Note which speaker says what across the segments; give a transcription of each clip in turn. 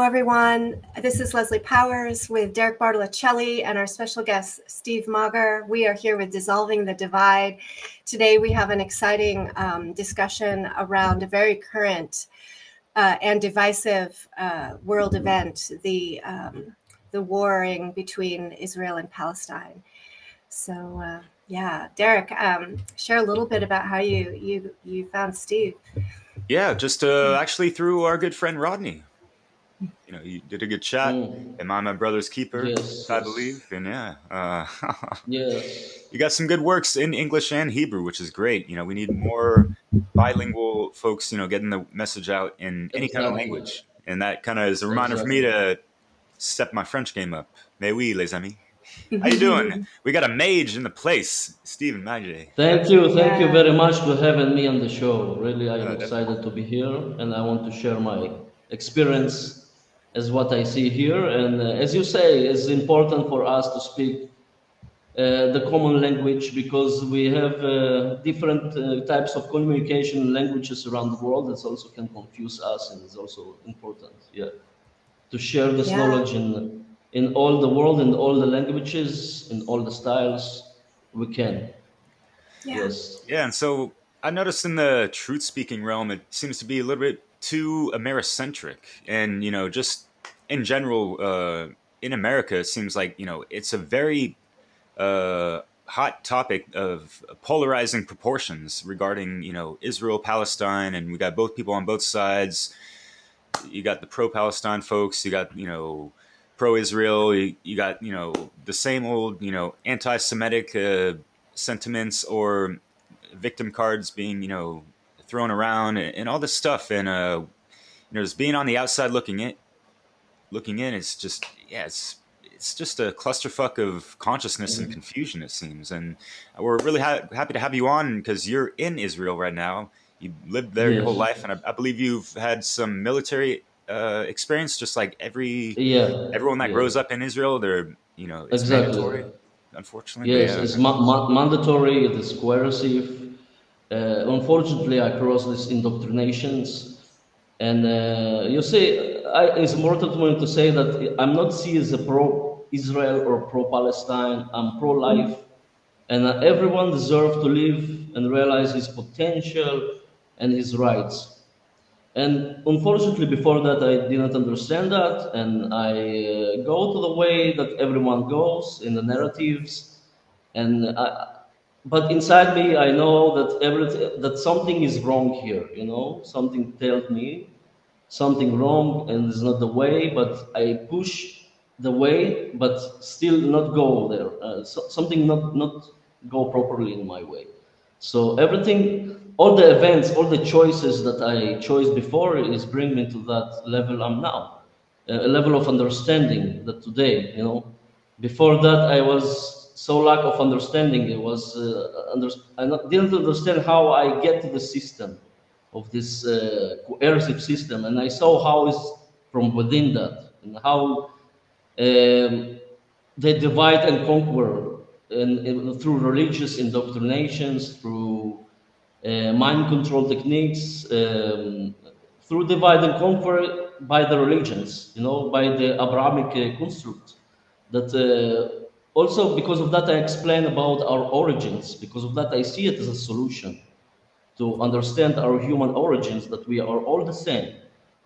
Speaker 1: everyone. This is Leslie Powers with Derek Bartolocelli and our special guest, Steve Mager. We are here with Dissolving the Divide. Today, we have an exciting discussion around a very current and divisive world event, the warring between Israel and Palestine. So, yeah, Derek, share a little bit about how you found Steve.
Speaker 2: Yeah, just actually through our good friend Rodney. You know, you did a good chat. Am I my brother's keeper?
Speaker 3: Yes,
Speaker 2: I believe. And yeah,
Speaker 3: yes,
Speaker 2: you got some good works in English and Hebrew, which is great. You know, we need more bilingual folks, you know, getting the message out in any kind of language. And that kind of is a reminder for me to step my French game up. Mais oui, les amis. How you doing? We got a mage in the place, Stephen Maggi.
Speaker 3: Thank you very much for having me on the show. Really, I am excited to be here, and I want to share my experience as what I see here. And as you say, it's important for us to speak the common language because we have different types of communication languages around the world. That also can confuse us, and it's also important, to share this knowledge in all the world, in all the languages, in all the styles we can. Yes.
Speaker 2: Yeah, and so I noticed in the truth-speaking realm, it seems to be a little bit too Americentric, and you know, just in general, in America, it seems like it's a very hot topic of polarizing proportions regarding Israel Palestine, and we got both people on both sides. You got the pro-Palestine folks, you got pro-Israel, you got the same old anti-Semitic sentiments or victim cards being thrown around and all this stuff, and just being on the outside looking in, it's just it's just a clusterfuck of consciousness and confusion, it seems. And we're really happy to have you on because you're in Israel right now. You lived there your whole life, and I believe you've had some military experience, just like everyone that grows up in Israel. They're it's mandatory, unfortunately.
Speaker 3: Yes, it's mandatory. It is coercive. Unfortunately, I cross these indoctrinations, and you see, it's important for me to say that I'm not seen as a pro-Israel or pro-Palestine. I'm pro-life, and everyone deserves to live and realize his potential and his rights. And unfortunately, before that, I didn't understand that, and I go to the way that everyone goes in the narratives, and but inside me, I know that something is wrong here. Something tells me something wrong, and it's not the way. But I push the way, but still not go there. Something not go properly in my way. So everything, all the events, all the choices that I chose before is bring me to that level I'm now, a level of understanding that today, before that I was so lack of understanding. It was, I didn't understand how I get to the system of this coercive system, and I saw how it's from within that, and how they divide and conquer and through religious indoctrinations, through mind control techniques, through divide and conquer by the religions, by the Abrahamic construct. That also, because of that, I explain about our origins. Because of that, I see it as a solution to understand our human origins, that we are all the same.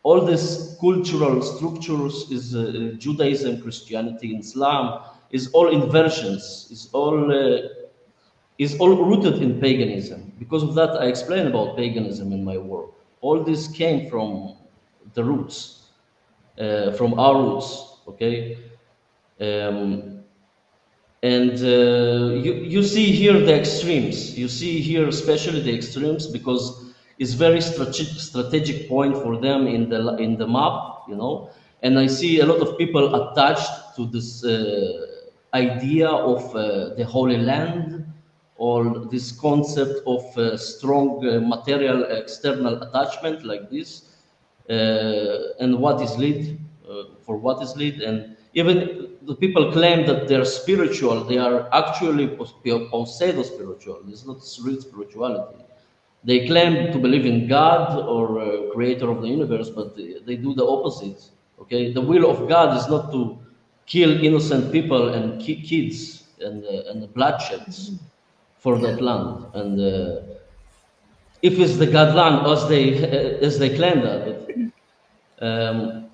Speaker 3: All these cultural structures is Judaism, Christianity, Islam, is all inversions, is all rooted in paganism. Because of that, I explain about paganism in my work. All this came from the roots, from our roots, okay? And you see here the extremes. You see here especially the extremes because it's very strategic point for them in the map, And I see a lot of people attached to this idea of the Holy Land, or this concept of strong material external attachment like this, and what is lead, for what is lead. And even the people claim that they're spiritual, they are actually pseudo-spiritual. It's not real spirituality. They claim to believe in God or creator of the universe, but they do the opposite Okay, the will of God is not to kill innocent people and kids and bloodsheds for that land. And if it's the God land as they claim that,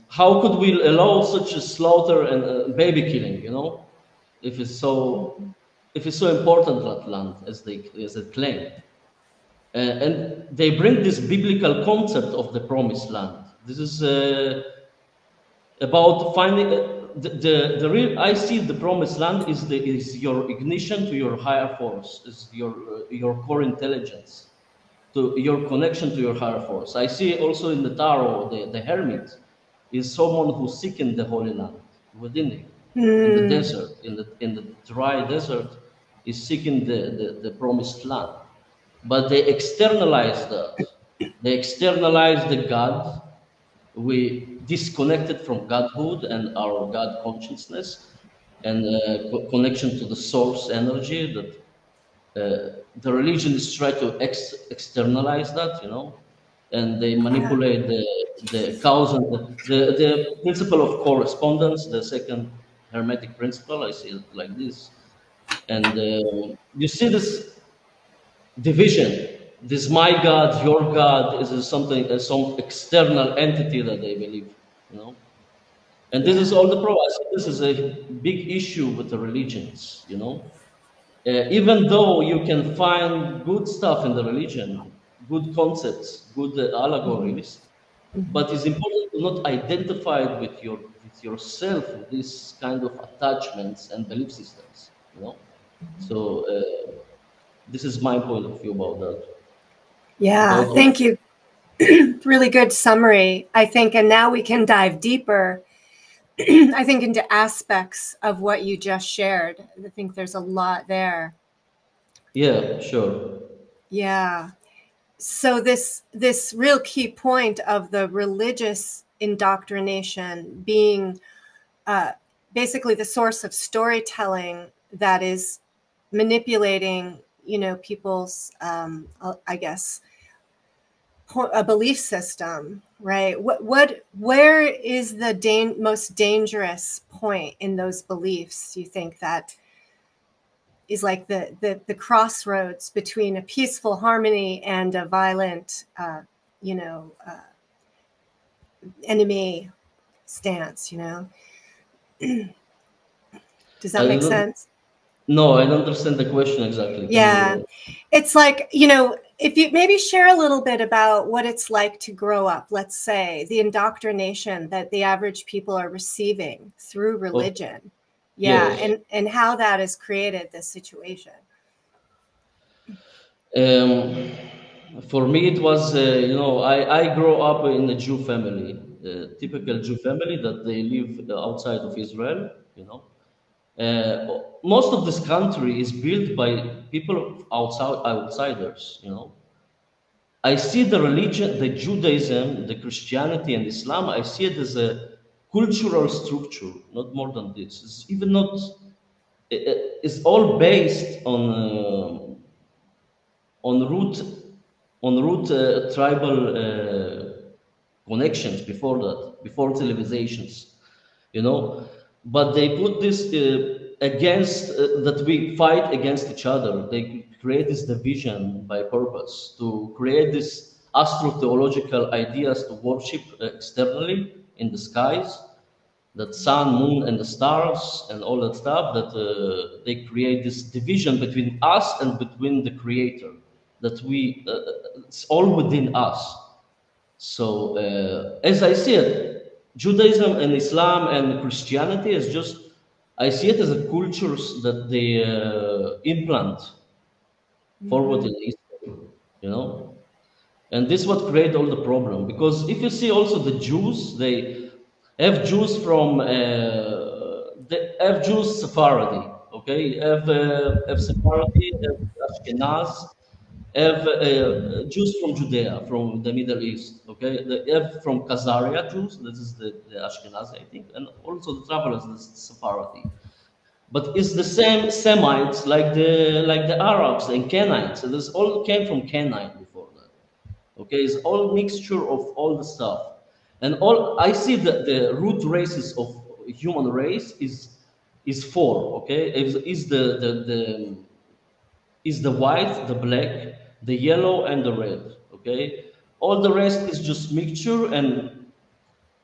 Speaker 3: how could we allow such a slaughter and baby killing? You know, if it's so important that land as they claim. And they bring this biblical concept of the promised land. This is about finding the real. I see the promised land is your ignition to your higher force, is your core intelligence, to your connection to your higher force. I see also in the tarot the hermit is someone who's seeking the holy land within him, in the desert, in the dry desert, is seeking the promised land. But they externalize that. They externalize the God. We disconnected from Godhood and our God consciousness and connection to the source energy. That the religion is trying to externalize that, you know, and they manipulate the cause and the principle of correspondence, the second hermetic principle. I see it like this, and you see this division. This my God, your God is something, some external entity that they believe, you know. And this is all the problem. I think this is a big issue with the religions, you know. Even though you can find good stuff in the religion, good concepts, good allegories, but it's important to not identify it with yourself with these kind of attachments and belief systems, you know. So this is my point of view about that.
Speaker 1: Yeah, thank you. Really good summary, I think. And now we can dive deeper, I think, into aspects of what you just shared. I think there's a lot there.
Speaker 3: Yeah, sure.
Speaker 1: Yeah. So this real key point of the religious indoctrination being basically the source of storytelling that is manipulating, you know, people's, I guess, a belief system, right? Where is the most dangerous point in those beliefs, you think, that is like the crossroads between a peaceful harmony and a violent, you know, enemy stance, you know? Does that make sense?
Speaker 3: No, I don't understand the question exactly.
Speaker 1: Yeah. It's like, you know, if you maybe share a little bit about what it's like to grow up, let's say, the indoctrination that the average people are receiving through religion. Oh, yeah. Yes. And how that has created this situation.
Speaker 3: For me, it was, you know, I grew up in a Jew family, typical Jew family that they live outside of Israel, you know. Most of this country is built by people outsiders, you know. I see the religion, the Judaism, the Christianity and Islam, I see it as a cultural structure, not more than this. It's even not, it's all based on root tribal connections before that, before civilizations, you know. But they put this against, that we fight against each other. They create this division by purpose to create this astrotheological ideas to worship externally in the skies, that sun, moon, and the stars and all that stuff, that they create this division between us and between the creator, that we, it's all within us. So as I see it, Judaism and Islam and Christianity is just, I see it as a cultures that they implant forward in history, you know. And this is what create all the problem, because if you see also the Jews, they have Jews from they have Jews Sephardi, okay, have Sephardi, have Ashkenaz, have Jews from Judea, from the Middle East, okay, they have from Khazaria Jews, this is the Ashkenazi, I think, and also the travelers, the Sephardi. But it's the same Semites like the Arabs and Canaanites. So this all came from Canaan before that. Okay, it's all mixture of all the stuff. And all I see that the root races of human race is four. Okay, is the white, the black, the yellow, and the red. Okay, all the rest is just mixture, and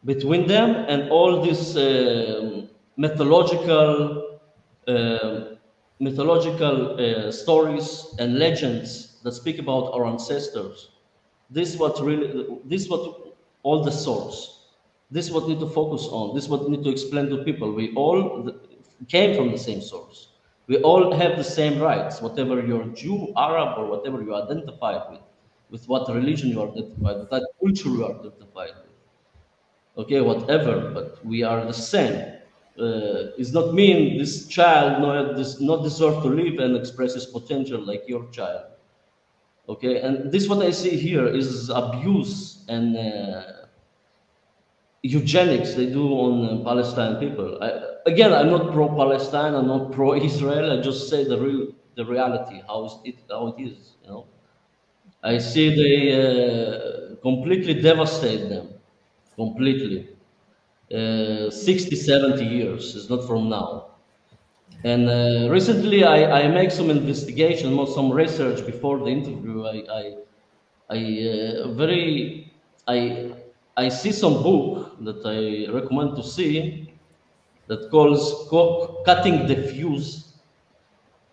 Speaker 3: between them and all these uh, mythological stories and legends that speak about our ancestors. This what all the source. This is what we need to focus on. This is what we need to explain to people. We all came from the same source. We all have the same rights, whatever you're Jew, Arab, or whatever you identify with what religion you are identified with, what culture you are identified with. Okay, whatever, but we are the same. It's not mean this child does not deserve to live and express his potential like your child. Okay, and this what I see here is abuse and eugenics they do on Palestine people. Again, I'm not pro-Palestine. I'm not pro-Israel. I just say the reality, how it is. You know, I see they completely devastate them, completely. 60, 70 years. It's not from now. And recently, I make some investigation, some research before the interview. Very I see some book that I recommend to see that calls Cutting the Fuse.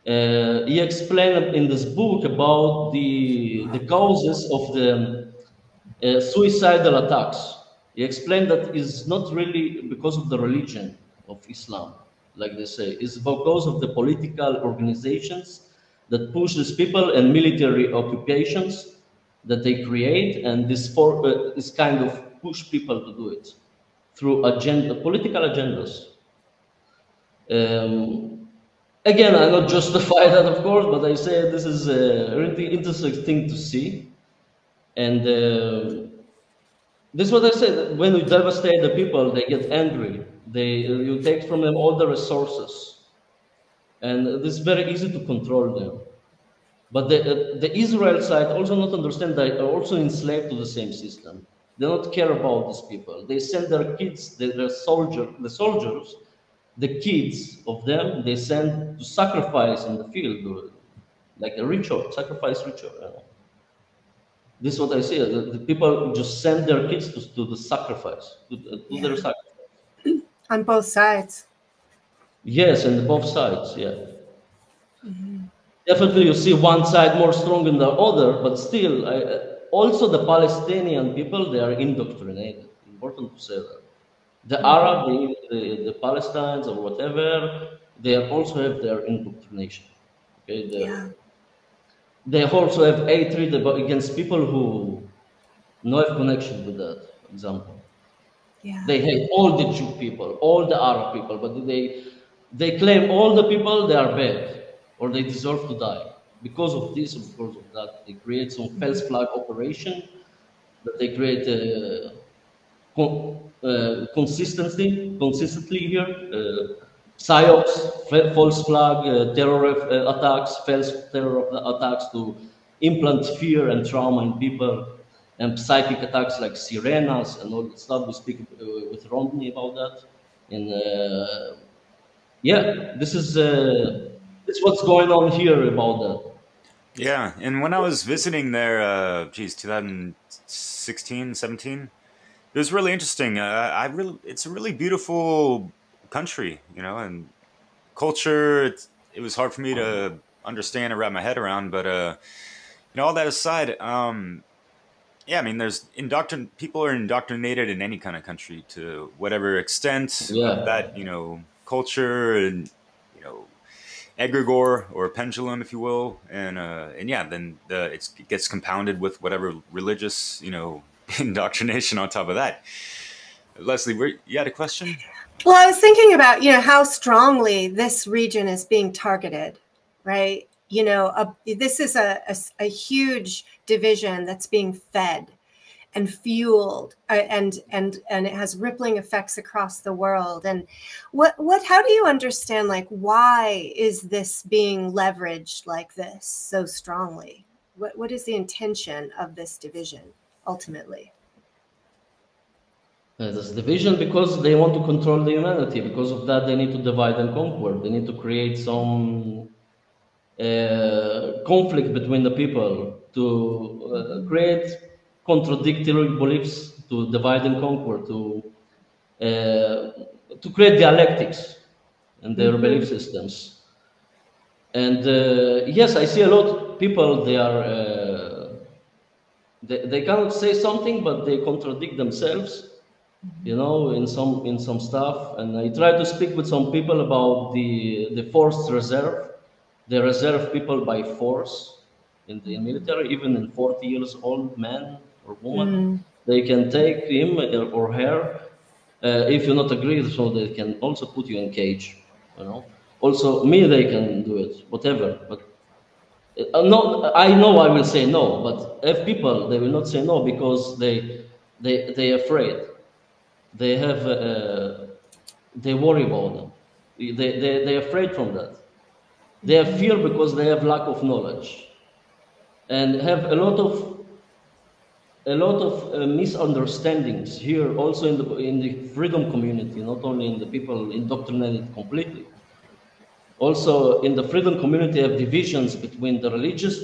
Speaker 3: He explained in this book about the causes of the suicidal attacks. He explained that it's not really because of the religion of Islam, like they say. It's because of the political organizations that push these people and military occupations that they create, and this kind of push people to do it through political agendas. Again, I not justify that, of course, but I say this is a really interesting thing to see. And this is what I said. When you devastate the people, they get angry. You take from them all the resources, and this is very easy to control them. But the Israel side also not understand that they are also enslaved to the same system. They don't care about these people. They send their kids, the soldiers, the kids of them, they send to sacrifice in the field, like a ritual, sacrifice ritual. You know? This is what I see. The people just send their kids to the sacrifice, to their sacrifice.
Speaker 1: On both sides.
Speaker 3: Yes, and both sides, yeah. Definitely you see one side more strong than the other, but still, also the Palestinian people, they are indoctrinated. Important to say that. The Arab, the Palestinians or whatever, they also have their indoctrination. Okay, they also have hatred against people who no have connection with that. For example, they hate all the Jew people, all the Arab people, but they claim all the people they are bad or they deserve to die because of this, because of that. They create some false flag operation that they create consistently here. PSYOPs, false flag, terror attacks, false terror attacks to implant fear and trauma in people, and psychic attacks like sirenas and all that stuff. We speak with Romney about that. And yeah, this is what's going on here about that.
Speaker 2: Yeah, and when I was visiting there, 2016, 17, it was really interesting. It's a really beautiful country, you know, and culture. It was hard for me to understand or wrap my head around, but you know, all that aside, yeah, I mean, people are indoctrinated in any kind of country to whatever extent of that, you know, culture and, you know, egregore or pendulum, if you will, and yeah, then it gets compounded with whatever religious, you know, indoctrination on top of that. Leslie, you had a question?
Speaker 1: Well, I was thinking about, you know, how strongly this region is being targeted, right? You know, this is a huge division that's being fed and fueled, and it has rippling effects across the world. And how do you understand, like, why is this being leveraged like this so strongly? What is the intention of this division ultimately?
Speaker 3: This division because they want to control the humanity. Because of that, they need to divide and conquer. They need to create some conflict between the people, to create contradictory beliefs, to divide and conquer, to create dialectics in their belief systems. And yes, I see a lot of people, they are they cannot say something, but they contradict themselves, you know, in some stuff. And I try to speak with some people about the forced reserve. They reserve people by force in the military, even in 40 years old man or woman. They can take him or her. If you not agree, so they can also put you in cage, you know. Also, me, they can do it, whatever. But no, I know I will say no, but if people, they will not say no because they afraid. They have they worry about them. They're afraid from that. They have fear because they have lack of knowledge and have a lot of misunderstandings here, also in the freedom community, not only in the people indoctrinated completely. Also, in the freedom community, have divisions between the religious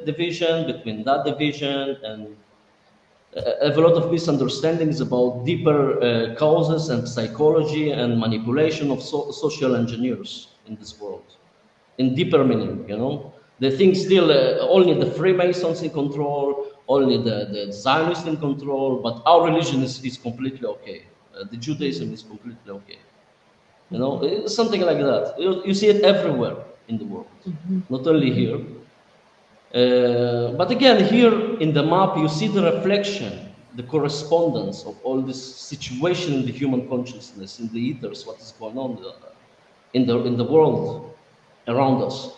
Speaker 3: division, between that division, and have a lot of misunderstandings about deeper causes and psychology and manipulation of social engineers in this world, in deeper meaning, you know. They think still only the Freemasons in control, only the Zionists in control, but our religion is completely okay. The Judaism is completely okay. You know, something like that. You see it everywhere in the world, not only here. But again, here in the map, you see the reflection, the correspondence of all this situation in the human consciousness, in the ethers, what is going on in the world around us.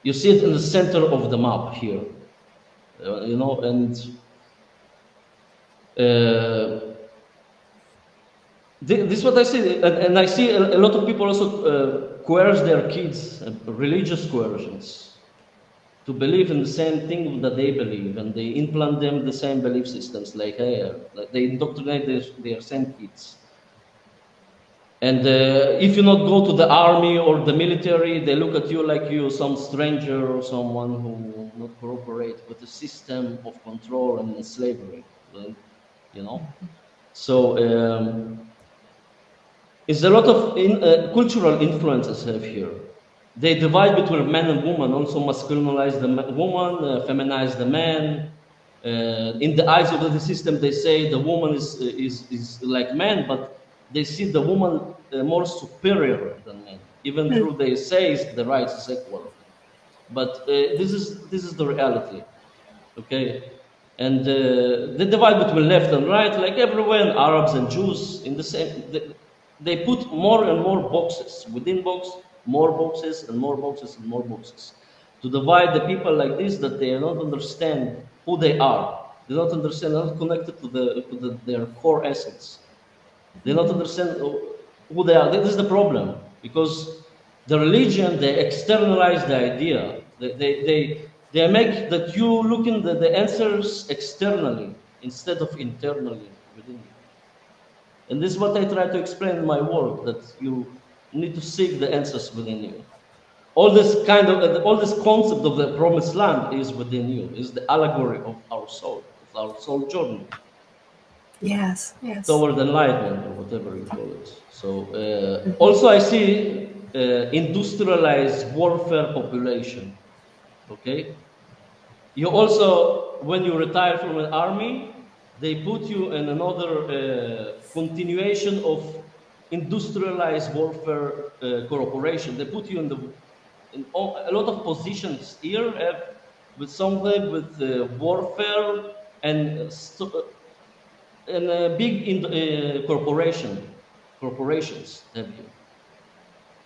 Speaker 3: You see it in the center of the map here, you know, and this is what I see, and I see a lot of people also coerce their kids, religious coercions, to believe in the same thing that they believe, and they implant them the same belief systems, like they indoctrinate their same kids. And if you not go to the army or the military, they look at you like you some stranger or someone who will not cooperate with the system of control and slavery, you know. So it's a lot of cultural influences have here. They divide between man and woman, also masculinize the woman, feminize the man. In the eyes of the system, they say the woman is like man, but they see the woman more superior than men, even though they say the rights is equal. But this is the reality, okay? And they divide between left and right, like everywhere, Arabs and Jews, in the same. They put more and more boxes within box, more boxes and more boxes and more boxes, to divide the people like this, that they don't understand who they are. They don't understand, they're not connected to their core essence. They don't understand who they are. This is the problem, because the religion, they externalize the idea. They make that you look in the answers externally instead of internally within you. And this is what I try to explain in my work, that you need to seek the answers within you. All this concept of the promised land is within you, is the allegory of our soul journey.
Speaker 1: Yes, yes.
Speaker 3: Toward enlightenment, or whatever you call it. So also I see industrialized warfare population, okay? You also, when you retire from an army, they put you in another continuation of industrialized warfare corporation. They put you in a lot of positions here with something with warfare and big corporations have you.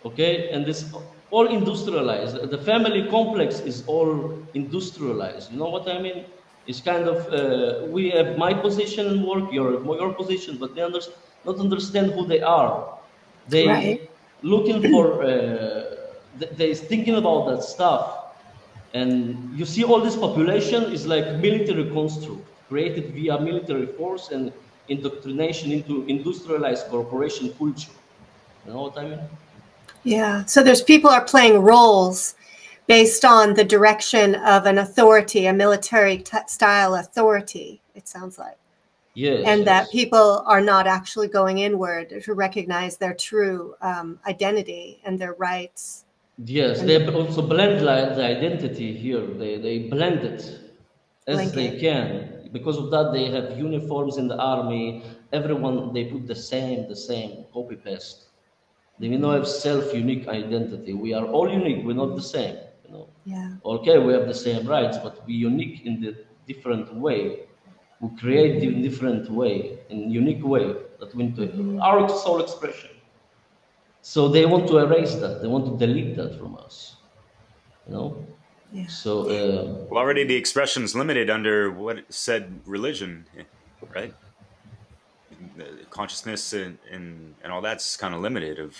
Speaker 3: Okay, and this all industrialized. The family complex is all industrialized. You know what I mean? It's kind of we have my position in work, your position, but they not understand who they are. They looking for they thinking about that stuff, and you see all this population is like military construct created via military force, and indoctrination into industrialized corporation culture. You know what I mean?
Speaker 1: Yeah. So there's people are playing roles based on the direction of an authority, a military style authority, it sounds like.
Speaker 3: Yes.
Speaker 1: And
Speaker 3: yes.
Speaker 1: that people are not actually going inward to recognize their true identity and their rights.
Speaker 3: Yes, they also blend the identity here. They blend it as they can. Because of that, they have uniforms in the army. Everyone, they put the same, copy paste. They may not have self-unique identity. We are all unique. We're not the same. You know.
Speaker 1: Yeah.
Speaker 3: Okay, we have the same rights, but we're unique in the different way. We create in different way, in unique way that we our soul expression. So they want to erase that. They want to delete that from us. You know.
Speaker 1: Yeah.
Speaker 3: So
Speaker 2: well, already the expression's limited under what said religion, right? The consciousness and all that's kind of limited of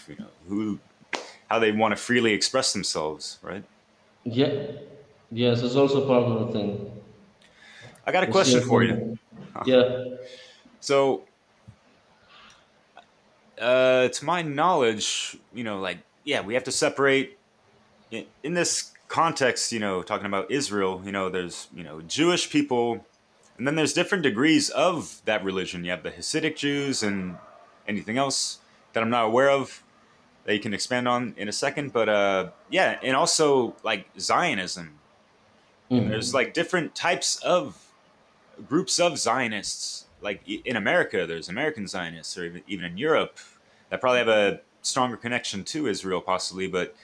Speaker 2: how they want to freely express themselves, right?
Speaker 3: yeah, yes, it's also part of the thing.
Speaker 2: I got a question for you.
Speaker 3: Yeah.
Speaker 2: So, to my knowledge, we have to separate in this context. Talking about Israel, there's Jewish people, and then there's different degrees of that religion. You have the Hasidic Jews and anything else that I'm not aware of that you can expand on in a second. But yeah, and also like Zionism. And there's like different types of groups of Zionists. Like in America, there's American Zionists, or even in Europe, that probably have a stronger connection to Israel, possibly. But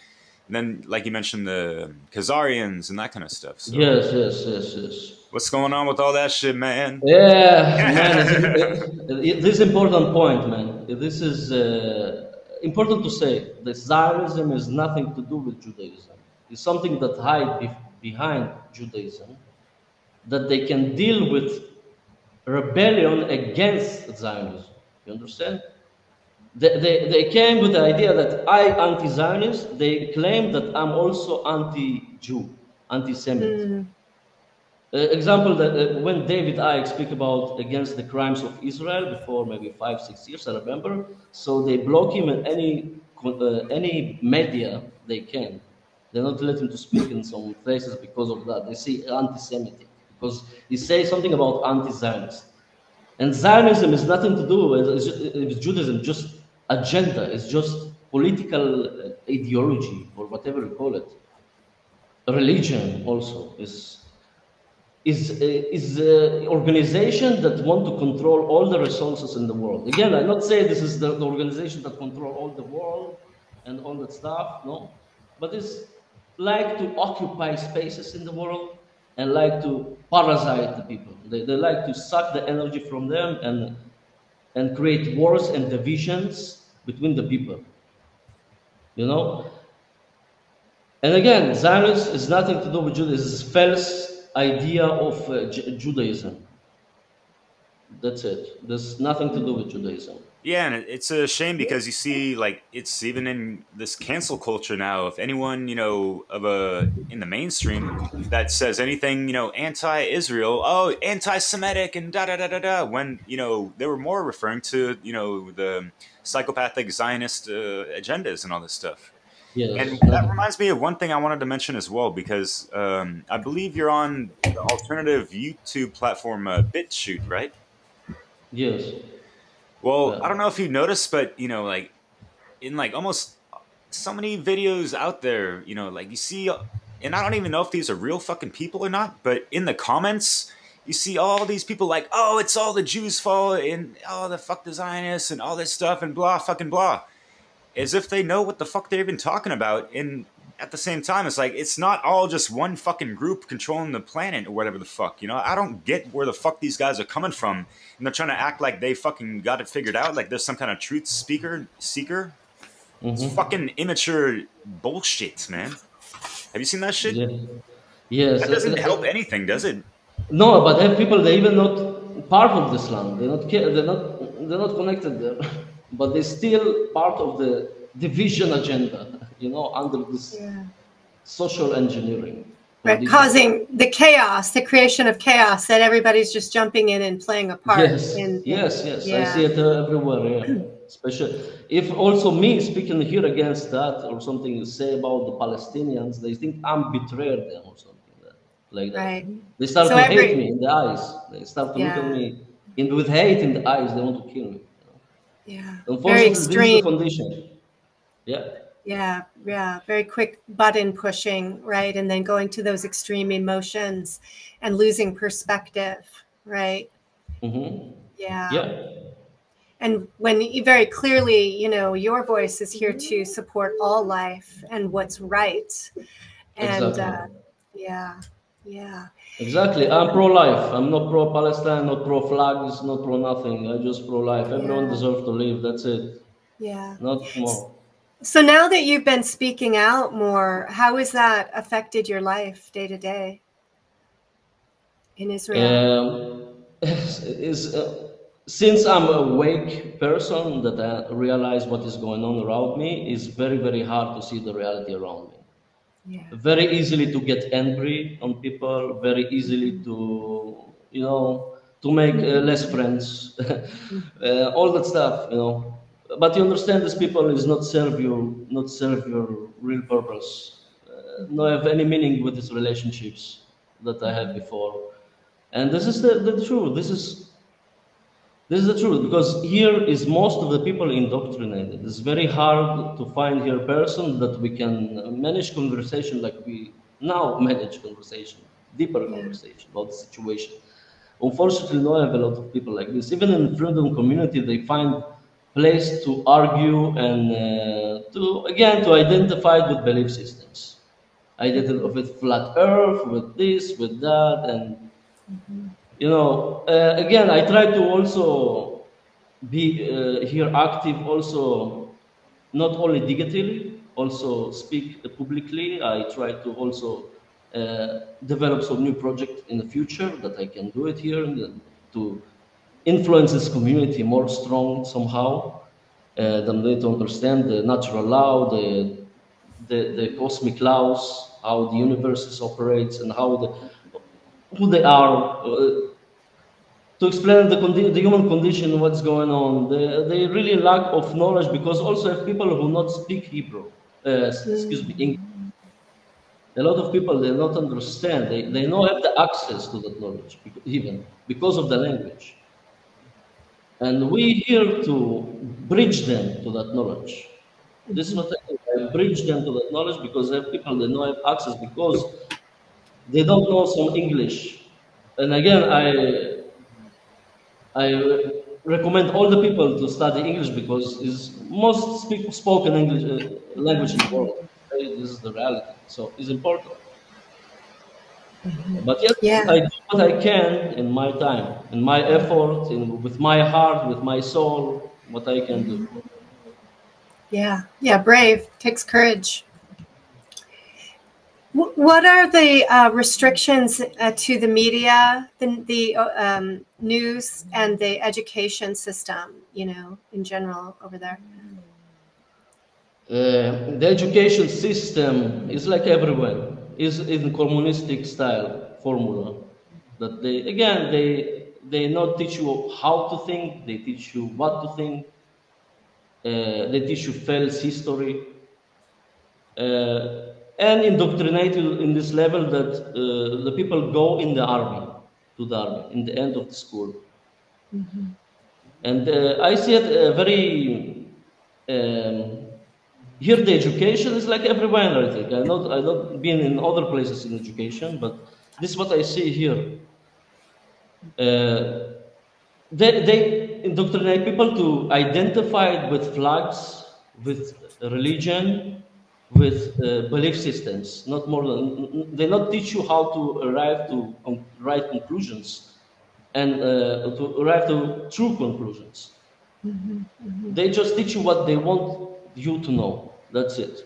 Speaker 2: then, like you mentioned, the Khazarians and that kind of stuff. So,
Speaker 3: Yes.
Speaker 2: what's going on with all that shit, man?
Speaker 3: Yeah, man. This is important point, man. This is important to say. That Zionism has nothing to do with Judaism. It's something that hides behind Judaism, that they can deal with rebellion against Zionism. You understand? They came with the idea that I anti-Zionist. They claim that I'm also anti-Jew, anti-Semite. Example that when David Icke speak about against the crimes of Israel before maybe 5-6 years, I remember. So they block him in any media they can. They not let him to speak in some places because of that. They say anti-Semitic because he says something about anti-Zionist. And Zionism has nothing to do with Judaism, just agenda. It's just political ideology, or whatever you call it. Religion also is organization that want to control all the resources in the world. Again, I'm not saying this is the organization that control all the world and all that stuff, no. But it's like to occupy spaces in the world and like to parasite the people. They like to suck the energy from them and create wars and divisions between the people. You know? And again, Zionism is nothing to do with Judaism. It's a false idea of Judaism. That's it. There's nothing to do with Judaism.
Speaker 2: Yeah, and it's a shame because you see, like, it's even in this cancel culture now. If anyone, in the mainstream that says anything, anti-Israel, oh, anti-Semitic and da-da-da-da-da, when, they were more referring to, the psychopathic Zionist agendas and all this stuff.
Speaker 3: Yes.
Speaker 2: And that reminds me of one thing I wanted to mention as well, because I believe you're on the alternative YouTube platform BitChute, right?
Speaker 3: Yes.
Speaker 2: Well, I don't know if you noticed, but like in like almost so many videos out there, like you see, and I don't even know if these are real fucking people or not, but in the comments, you see all these people like, oh, it's all the Jews' fault, and oh, the fuck the Zionists and all this stuff and blah fucking blah, as if they know what the fuck they're even talking about. And at the same time, it's like, it's not all just one fucking group controlling the planet or whatever the fuck, I don't get where the fuck these guys are coming from. And they're trying to act like they fucking got it figured out, like there's some kind of truth seeker. It's fucking immature bullshit, man. Have you seen that shit?
Speaker 3: Yeah. Yes.
Speaker 2: That doesn't help anything, does it?
Speaker 3: No, but have people, they're even not part of this land. They're not connected there. But they're still part of the division agenda, under this social engineering.
Speaker 1: Right, causing the chaos, the creation of chaos, that everybody's just jumping in and playing a part.
Speaker 3: Yes, yes.
Speaker 1: Yeah.
Speaker 3: I see it everywhere. Yeah, especially if also me speaking here against that or something you say about the Palestinians, they think I'm betrayed them or something like that.
Speaker 1: Right.
Speaker 3: They start
Speaker 1: So
Speaker 3: to hate me in the eyes. They start to look at
Speaker 1: yeah,
Speaker 3: me with hate in the eyes. They want to kill me.
Speaker 1: yeah, very
Speaker 3: Unfortunately, this is the
Speaker 1: extreme.
Speaker 3: condition. Yeah.
Speaker 1: Yeah, yeah, very quick button pushing, right? And then going to those extreme emotions and losing perspective, right?
Speaker 3: Mm-hmm.
Speaker 1: Yeah.
Speaker 3: Yeah.
Speaker 1: And when you very clearly, you know, your voice is here to support all life and what's right. And
Speaker 3: Exactly.
Speaker 1: yeah, yeah,
Speaker 3: Exactly. I'm pro-life. I'm not pro-Palestine, not pro-flags, not pro-nothing. I'm just pro-life. Everyone
Speaker 1: yeah,
Speaker 3: deserves to live. That's it.
Speaker 1: yeah.
Speaker 3: Not more.
Speaker 1: So now that you've been speaking out more, how has that affected your life day to day in Israel?
Speaker 3: Is since I'm a awake person that I realize what is going on around me, it's very, very hard to see the reality around me.
Speaker 1: Yeah.
Speaker 3: Very easily to get angry on people, very easily to, to make less friends, all that stuff. But you understand these people is not serve your real purpose, not have any meaning with these relationships that I had before. And this is the truth. This is the truth because here is most of the people indoctrinated. It's very hard to find here a person that we can manage conversation like we now manage conversation, deeper
Speaker 1: Yeah.
Speaker 3: conversation about the situation. Unfortunately, no, I have a lot of people like this. Even in the freedom community, they find place to argue and to identify with belief systems. Identify with flat Earth, with this, with that, and again, I try to also be here active also, not only digitally, also speak publicly. I try to also develop some new project in the future that I can do it here to influence this community more strong somehow. Them they to understand the natural law, the cosmic laws, how the universe operates, and how who they are. To explain the human condition, what's going on. They really lack of knowledge because also have people who not speak Hebrew, excuse me, English. A lot of people, they not understand. They don't have the access to that knowledge, even because of the language. And we here to bridge them to that knowledge. This is what I do. I bridge them to that knowledge because there are people that don't have access because they don't know some English. And again, I recommend all the people to study English because it's most spoken English language in the world. Okay? This is the reality. So it's important. But yes,
Speaker 1: Yeah.
Speaker 3: I do what I can in my time, in my effort, with my heart, with my soul, what I can do.
Speaker 1: Yeah. Yeah. Brave. Takes courage. What are the restrictions to the media, the news, and the education system, in general over there?
Speaker 3: The education system is like everywhere, is in communistic style formula. That they not teach you how to think, they teach you what to think, they teach you false history, and indoctrinate you in this level that the people go in the army, to the army, in the end of the school.
Speaker 1: Mm-hmm.
Speaker 3: And I see it very. Here, the education is like everywhere. I think I not been in other places in education, but this is what I see here. They indoctrinate people to identify with flags, with religion, with belief systems. Not more than they not teach you how to arrive to right conclusions and to arrive to true conclusions.
Speaker 1: Mm-hmm. Mm-hmm.
Speaker 3: They just teach you what they want you to know. That's it.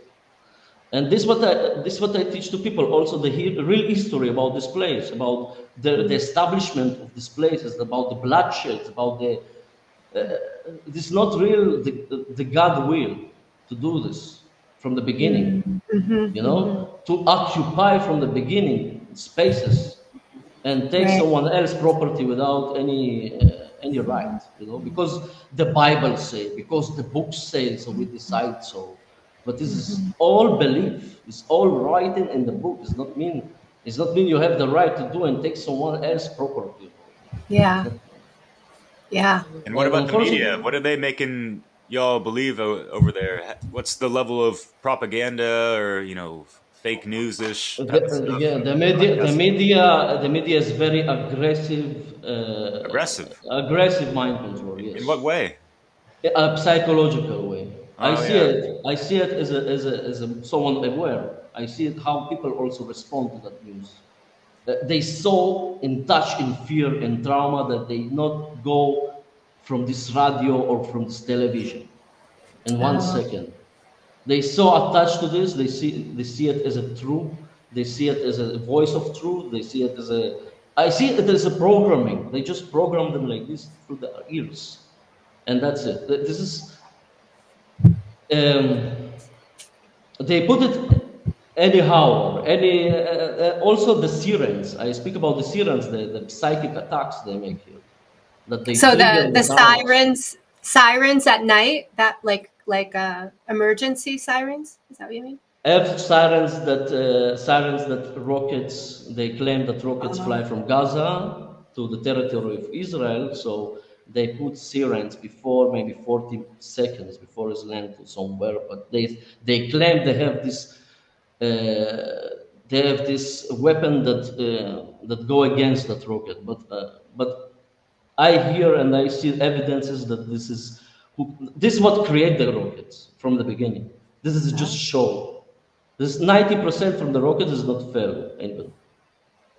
Speaker 3: And this is what I teach to people. Also, the real history about this place, about the establishment of this place, is about the bloodshed, about the. It is not real the God will to do this. from the beginning.
Speaker 1: Mm-hmm.
Speaker 3: You know, to occupy from the beginning spaces and take
Speaker 1: Right.
Speaker 3: someone else's property without any right. You know, because the Bible say, because the books say, so we decide so. But this is all belief. It's all writing in the book. It's not mean you have the right to do and take someone else's property.
Speaker 1: Yeah. Yeah.
Speaker 2: And what about the media?
Speaker 3: Unfortunately,
Speaker 2: What are they making y'all believe over there? What's the level of propaganda or fake news-ish type of stuff?
Speaker 3: yeah, the media is very aggressive,
Speaker 2: Aggressive.
Speaker 3: aggressive mind control.
Speaker 2: In
Speaker 3: Yes,
Speaker 2: what way?
Speaker 3: a psychological way. I
Speaker 2: Oh
Speaker 3: see
Speaker 2: yeah.
Speaker 3: it. I see it as someone aware. I see it how people also respond to that news. They so in touch in fear and trauma that they not go from this radio or from this television in one
Speaker 1: Oh,
Speaker 3: second. They so attached to this. They see it as a true. They see it as a voice of truth. They see it as a. I see it as a programming. They just program them like this through the ears, and that's it. This is. Um, they put it anyhow. Also the sirens. I speak about the sirens, the psychic attacks they make here, that they
Speaker 1: so
Speaker 3: trigger
Speaker 1: the
Speaker 3: the traumas.
Speaker 1: sirens at night, that like emergency sirens, is that what you mean?
Speaker 3: F sirens that rockets. They claim that rockets fly from Gaza to the territory of Israel. So they put sirens before maybe 40 seconds before it's land to somewhere. But they claim they have this weapon that go against that rocket. But I hear and I see evidences that this is what create the rockets from the beginning. This is just show. This 90% from the rocket is not fair even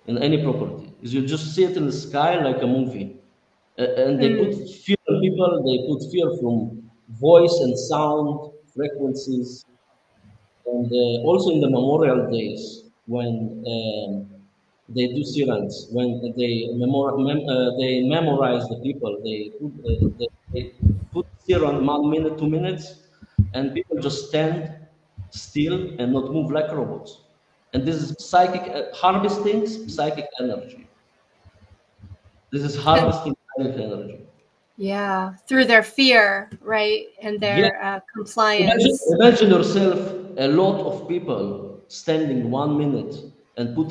Speaker 3: in any property. Is you just see it in the sky like a movie. And they put fear in people, they put fear from voice and sound, frequencies, and also in the memorial days when they do sirens, when they memorize the people, they put siren 1 minute, 2 minutes, and people just stand still and not move like robots. And this is psychic harvesting psychic energy. This is harvesting psychic energy.
Speaker 1: Yeah, through their fear, right, and
Speaker 3: Yeah.
Speaker 1: their compliance.
Speaker 3: Imagine yourself, a lot of people standing 1 minute and put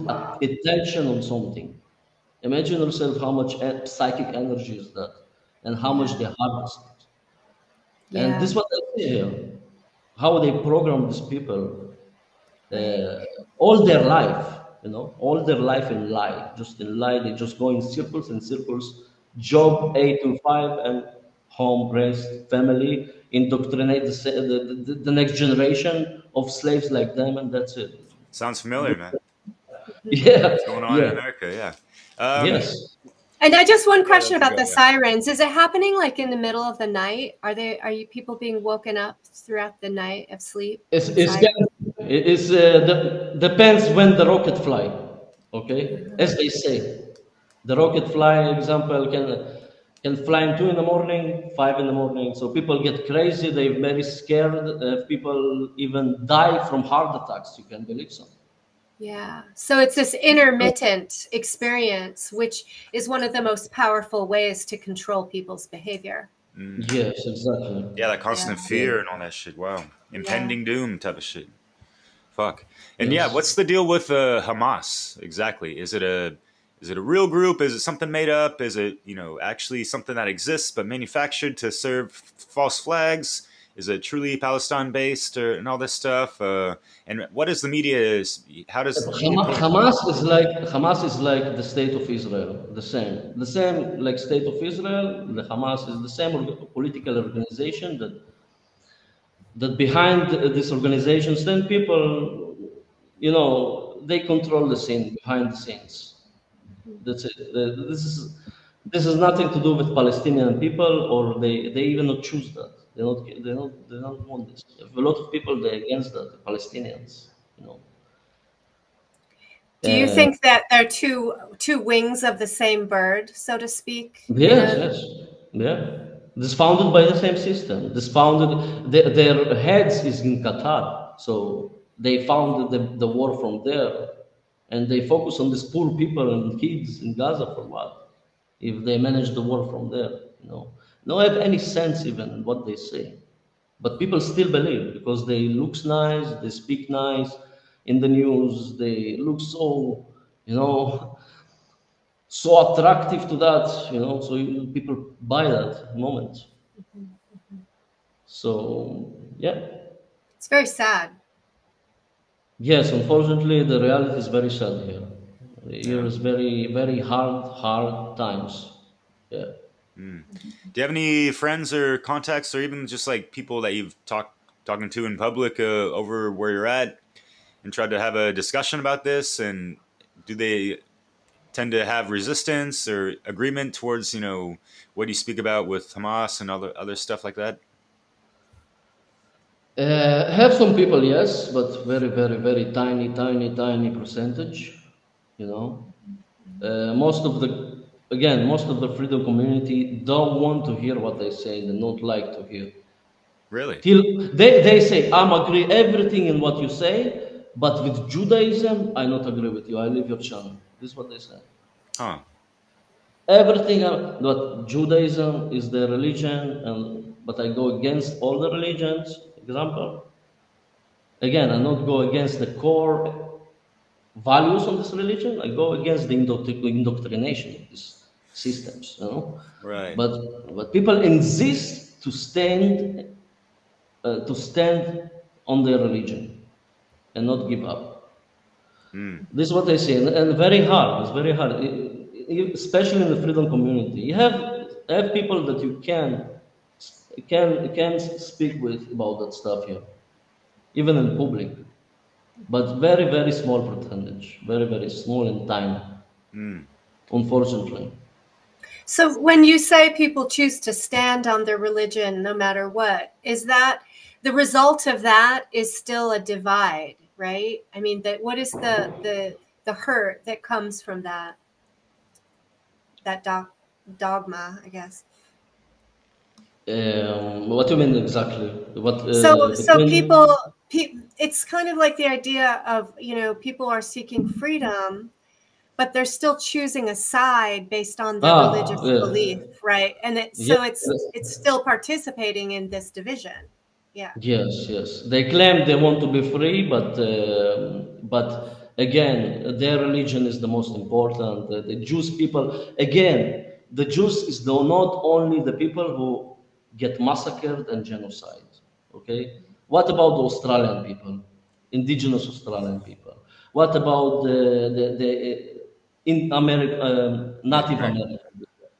Speaker 3: attention on something. Imagine yourself how much psychic energy is that and how much they harvest it. And this
Speaker 1: Yeah.
Speaker 3: is what I see here. How they program these people all their life, all their life in lie. Just in lie, they just go in circles and circles, job 8 to 5 and home, rest, family, indoctrinate the next generation of slaves like them, and that's it.
Speaker 2: Sounds familiar, man.
Speaker 3: Yeah,
Speaker 2: What's going on in America? Yeah.
Speaker 3: yes.
Speaker 1: And I just one question
Speaker 2: that's
Speaker 1: about the
Speaker 2: good, yeah.
Speaker 1: sirens. Is it happening like in the middle of the night? Are you people being woken up throughout the night of sleep?
Speaker 3: It's,
Speaker 1: with
Speaker 3: it's,
Speaker 1: sirens?
Speaker 3: it's depends when the rocket fly. Okay, as they say, the rocket fly example can fly in 2 in the morning, 5 in the morning. So people get crazy. They're very scared. People even die from heart attacks. You can believe so.
Speaker 1: Yeah. So it's this intermittent experience, which is one of the most powerful ways to control people's behavior.
Speaker 3: Yes, exactly.
Speaker 2: Yeah, that constant fear and all that shit. Wow. Impending doom type of shit. Fuck. And yeah,
Speaker 3: Yes.
Speaker 2: what's the deal with Hamas exactly? Is it a real group? Is it something made up? Is it, actually something that exists but manufactured to serve false flags? Is it truly Palestine based and all this stuff? And what is the media? How does the media
Speaker 3: Hamas is like the state of Israel, the same like state of Israel. The Hamas is the same political organization that behind this organization stand people, they control the scene behind the scenes. That's it. This is nothing to do with Palestinian people, or they even not choose that. They don't want this. A lot of people they're against that. The Palestinians,
Speaker 1: Do you think that they're two wings of the same bird, so to speak?
Speaker 3: Yes, yeah. This founded by the same system. Their heads is in Qatar, So they found the war from there, and they focus on these poor people and kids in Gaza for what? If they manage the war from there, don't have any sense even in what they say. But people still believe because they looks nice, they speak nice in the news, they look so, so attractive to that, so people buy that moment. So, yeah.
Speaker 1: It's very sad.
Speaker 3: Yes, unfortunately, the reality is very sad here. Here
Speaker 2: Yeah.
Speaker 3: is very, very hard times. Yeah.
Speaker 2: Do you have any friends or contacts, or even just like people that you've talking to in public over where you're at, and tried to have a discussion about this? And do they tend to have resistance or agreement towards what you speak about with Hamas and other stuff like that?
Speaker 3: Have some people, yes, but very, very, very tiny percentage. You know, most of the freedom community don't want to hear what I say. They don't like to hear.
Speaker 2: Really?
Speaker 3: Till they say, I'm agree everything in what you say, but with Judaism, I not agree with you. I leave your channel. This is what they say.
Speaker 2: Huh.
Speaker 3: Everything, but Judaism is the religion, but I go against all the religions. Example, again, I not go against the core values of this religion. I go against the indoctrination of these systems.
Speaker 2: Right.
Speaker 3: But people insist to stand on their religion and not give up. This is what I say, and very hard. It's very hard, especially in the freedom community. You have people that you can speak with about that stuff here, even in public, but very small percentage, very small and tiny. Unfortunately.
Speaker 1: So when you say people choose to stand on their religion no matter what, is that the result of that is still a divide, right? I mean, what is the hurt that comes from that dogma, I guess?
Speaker 3: What do you mean exactly?
Speaker 1: So people, it's kind of like the idea of, people are seeking freedom, but they're still choosing a side based on their religious belief, right? And it's still participating in this division. Yeah.
Speaker 3: Yes. They claim they want to be free, but again, their religion is the most important. The Jewish people, again, the Jews is not only the people who get massacred and genocide. Okay, what about the Australian people, indigenous Australian people? What about the in America, Native
Speaker 2: Right.
Speaker 3: American people?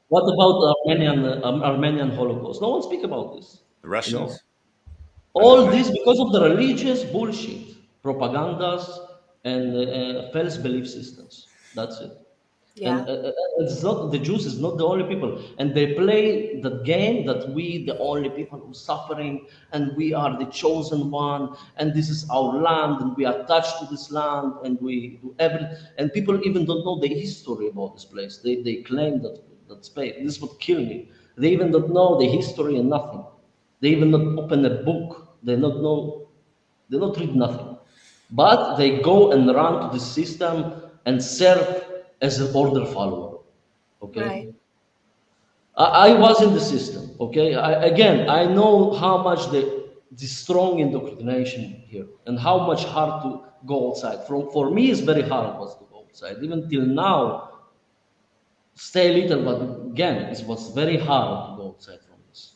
Speaker 3: What about the Armenian Holocaust? No one speak about this.
Speaker 2: The
Speaker 3: You know,
Speaker 2: Russians.
Speaker 3: all this because of the religious bullshit, propagandas, and false belief systems. That's it.
Speaker 1: Yeah.
Speaker 3: And it's not the Jews is not the only people, and they play the game that we the only people who suffering, and we are the chosen one, and this is our land, and we are attached to this land, and we do everything. And people even don't know the history about this place. They claim that space. This would kill me. They even don't know the history and nothing. They even not open a book. They not know. They not read nothing. But they go and run to the system and serve as an order follower. Okay.
Speaker 1: Right.
Speaker 3: I was in the system. Okay. I know how much the strong indoctrination here and how much hard to go outside. For me, it's very hard was to go outside. Even till now, stay little, but again, it was very hard to go outside from this.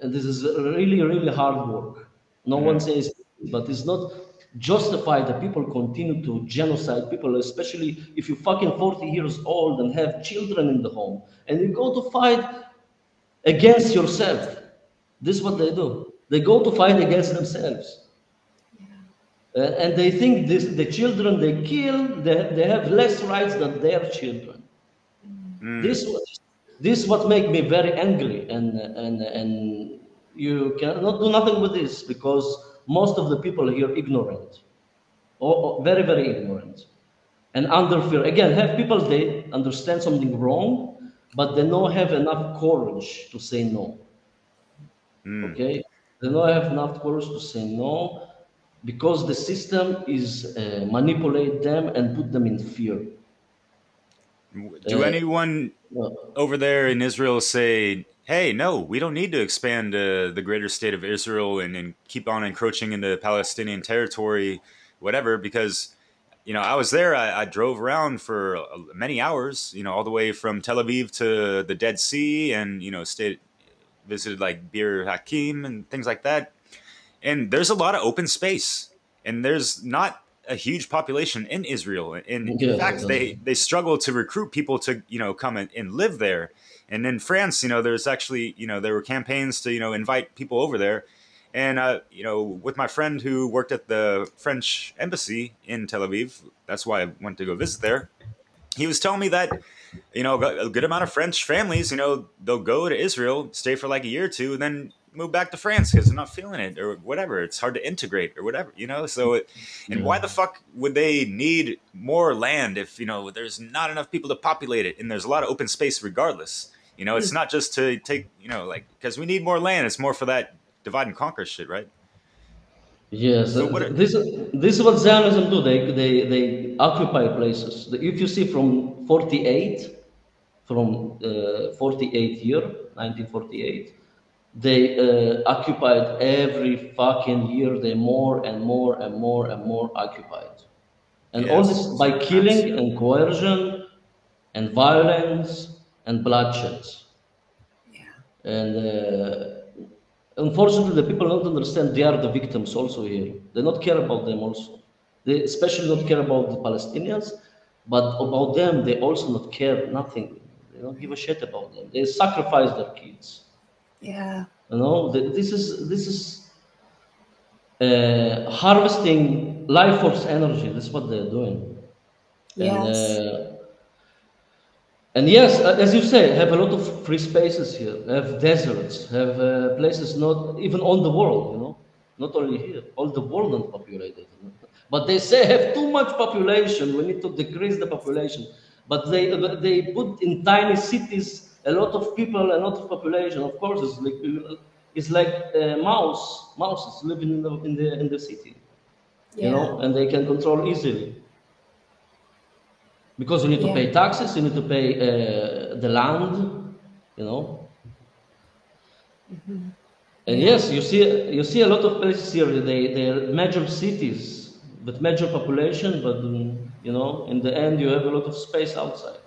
Speaker 3: And this is really hard work. No one says, but it's not justified that people continue to genocide people, especially if you're fucking 40 years old and have children in the home, and you go to fight against yourself. This is what they do. They go to fight against themselves. And they think the children they kill, they have less rights than their children. This what make me very angry, and you cannot do nothing with this because most of the people here ignorant, or very ignorant, and under fear. Again, have people they understand something wrong, but they don't have enough courage to say no. Okay, They don't have enough courage to say no, because the system is manipulate them and put them in fear.
Speaker 2: Do anyone
Speaker 3: Well,
Speaker 2: over there in Israel say, "Hey, no, we don't need to expand the greater state of Israel and keep on encroaching into Palestinian territory, whatever"? Because I was there. I drove around for many hours. All the way from Tel Aviv to the Dead Sea, and visited like Bir Hakim and things like that. And there's a lot of open space, and there's not a huge population in Israel. And in
Speaker 3: yes,
Speaker 2: fact, they struggle to recruit people to come and live there. And in France, there's actually there were campaigns to invite people over there. And with my friend who worked at the French embassy in Tel Aviv, that's why I went to go visit there. He was telling me that a good amount of French families, they'll go to Israel, stay for like a year or two, and then move back to France because they're not feeling it or whatever. It's hard to integrate or whatever, So, and why the fuck would they need more land if there's not enough people to populate it, and there's a lot of open space regardless. It's not just to take because we need more land. It's more for that divide and conquer shit, right?
Speaker 3: yes.
Speaker 2: So
Speaker 3: This is what Zionism do. They occupy places. If you see from 48, from 48 year, 1948, they occupied every fucking year. They more and more and more and more occupied, and all this by killing and coercion and violence and bloodshed. And unfortunately, the people don't understand they are the victims also here. They don't care about them also. They especially don't care about the Palestinians, but about them, they also not care nothing. They don't give a shit about them. They sacrifice their kids.
Speaker 1: Yeah.
Speaker 3: This is harvesting life force energy. That's what they're doing.
Speaker 1: Yes.
Speaker 3: And yes, as you say, have a lot of free spaces here. Have deserts. Have places not even on the world. Not only here, all the world not populated. But they say have too much population. We need to decrease the population. But they put in tiny cities a lot of people, a lot of population. Of course, it's like mouses living in the city. And they can control easily. Because you need to pay taxes, you need to pay the land, And yes, you see a lot of places here. They're major cities with major population, but in the end, you have a lot of space outside.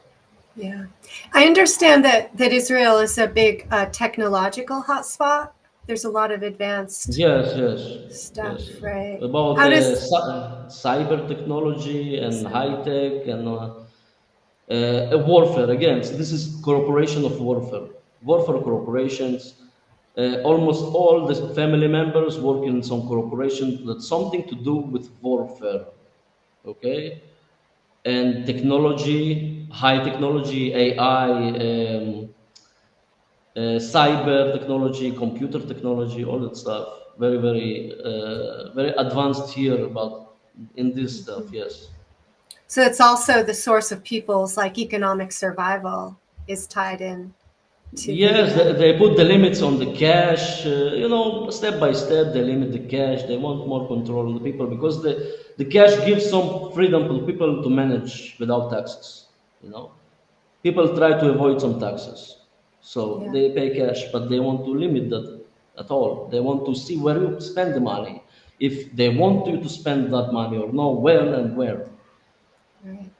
Speaker 1: Yeah, I understand that Israel is a big technological hotspot. There's a lot of advanced stuff, right?
Speaker 3: About cyber technology and high tech and warfare. Again, so this is corporation of warfare corporations. Almost all the family members work in some corporation that's something to do with warfare, okay? And technology, high technology, AI, cyber technology, computer technology, all that stuff. Very, very, very advanced here about in this stuff, yes.
Speaker 1: So it's also the source of people's economic survival is tied in.
Speaker 3: Yes, they put the limits on the cash, step by step, they limit the cash. They want more control on the people because the cash gives some freedom to people to manage without taxes, People try to avoid some taxes. So they pay cash, but they want to limit that at all. They want to see where you spend the money. If they want you to spend that money or no, when and where.
Speaker 1: Right.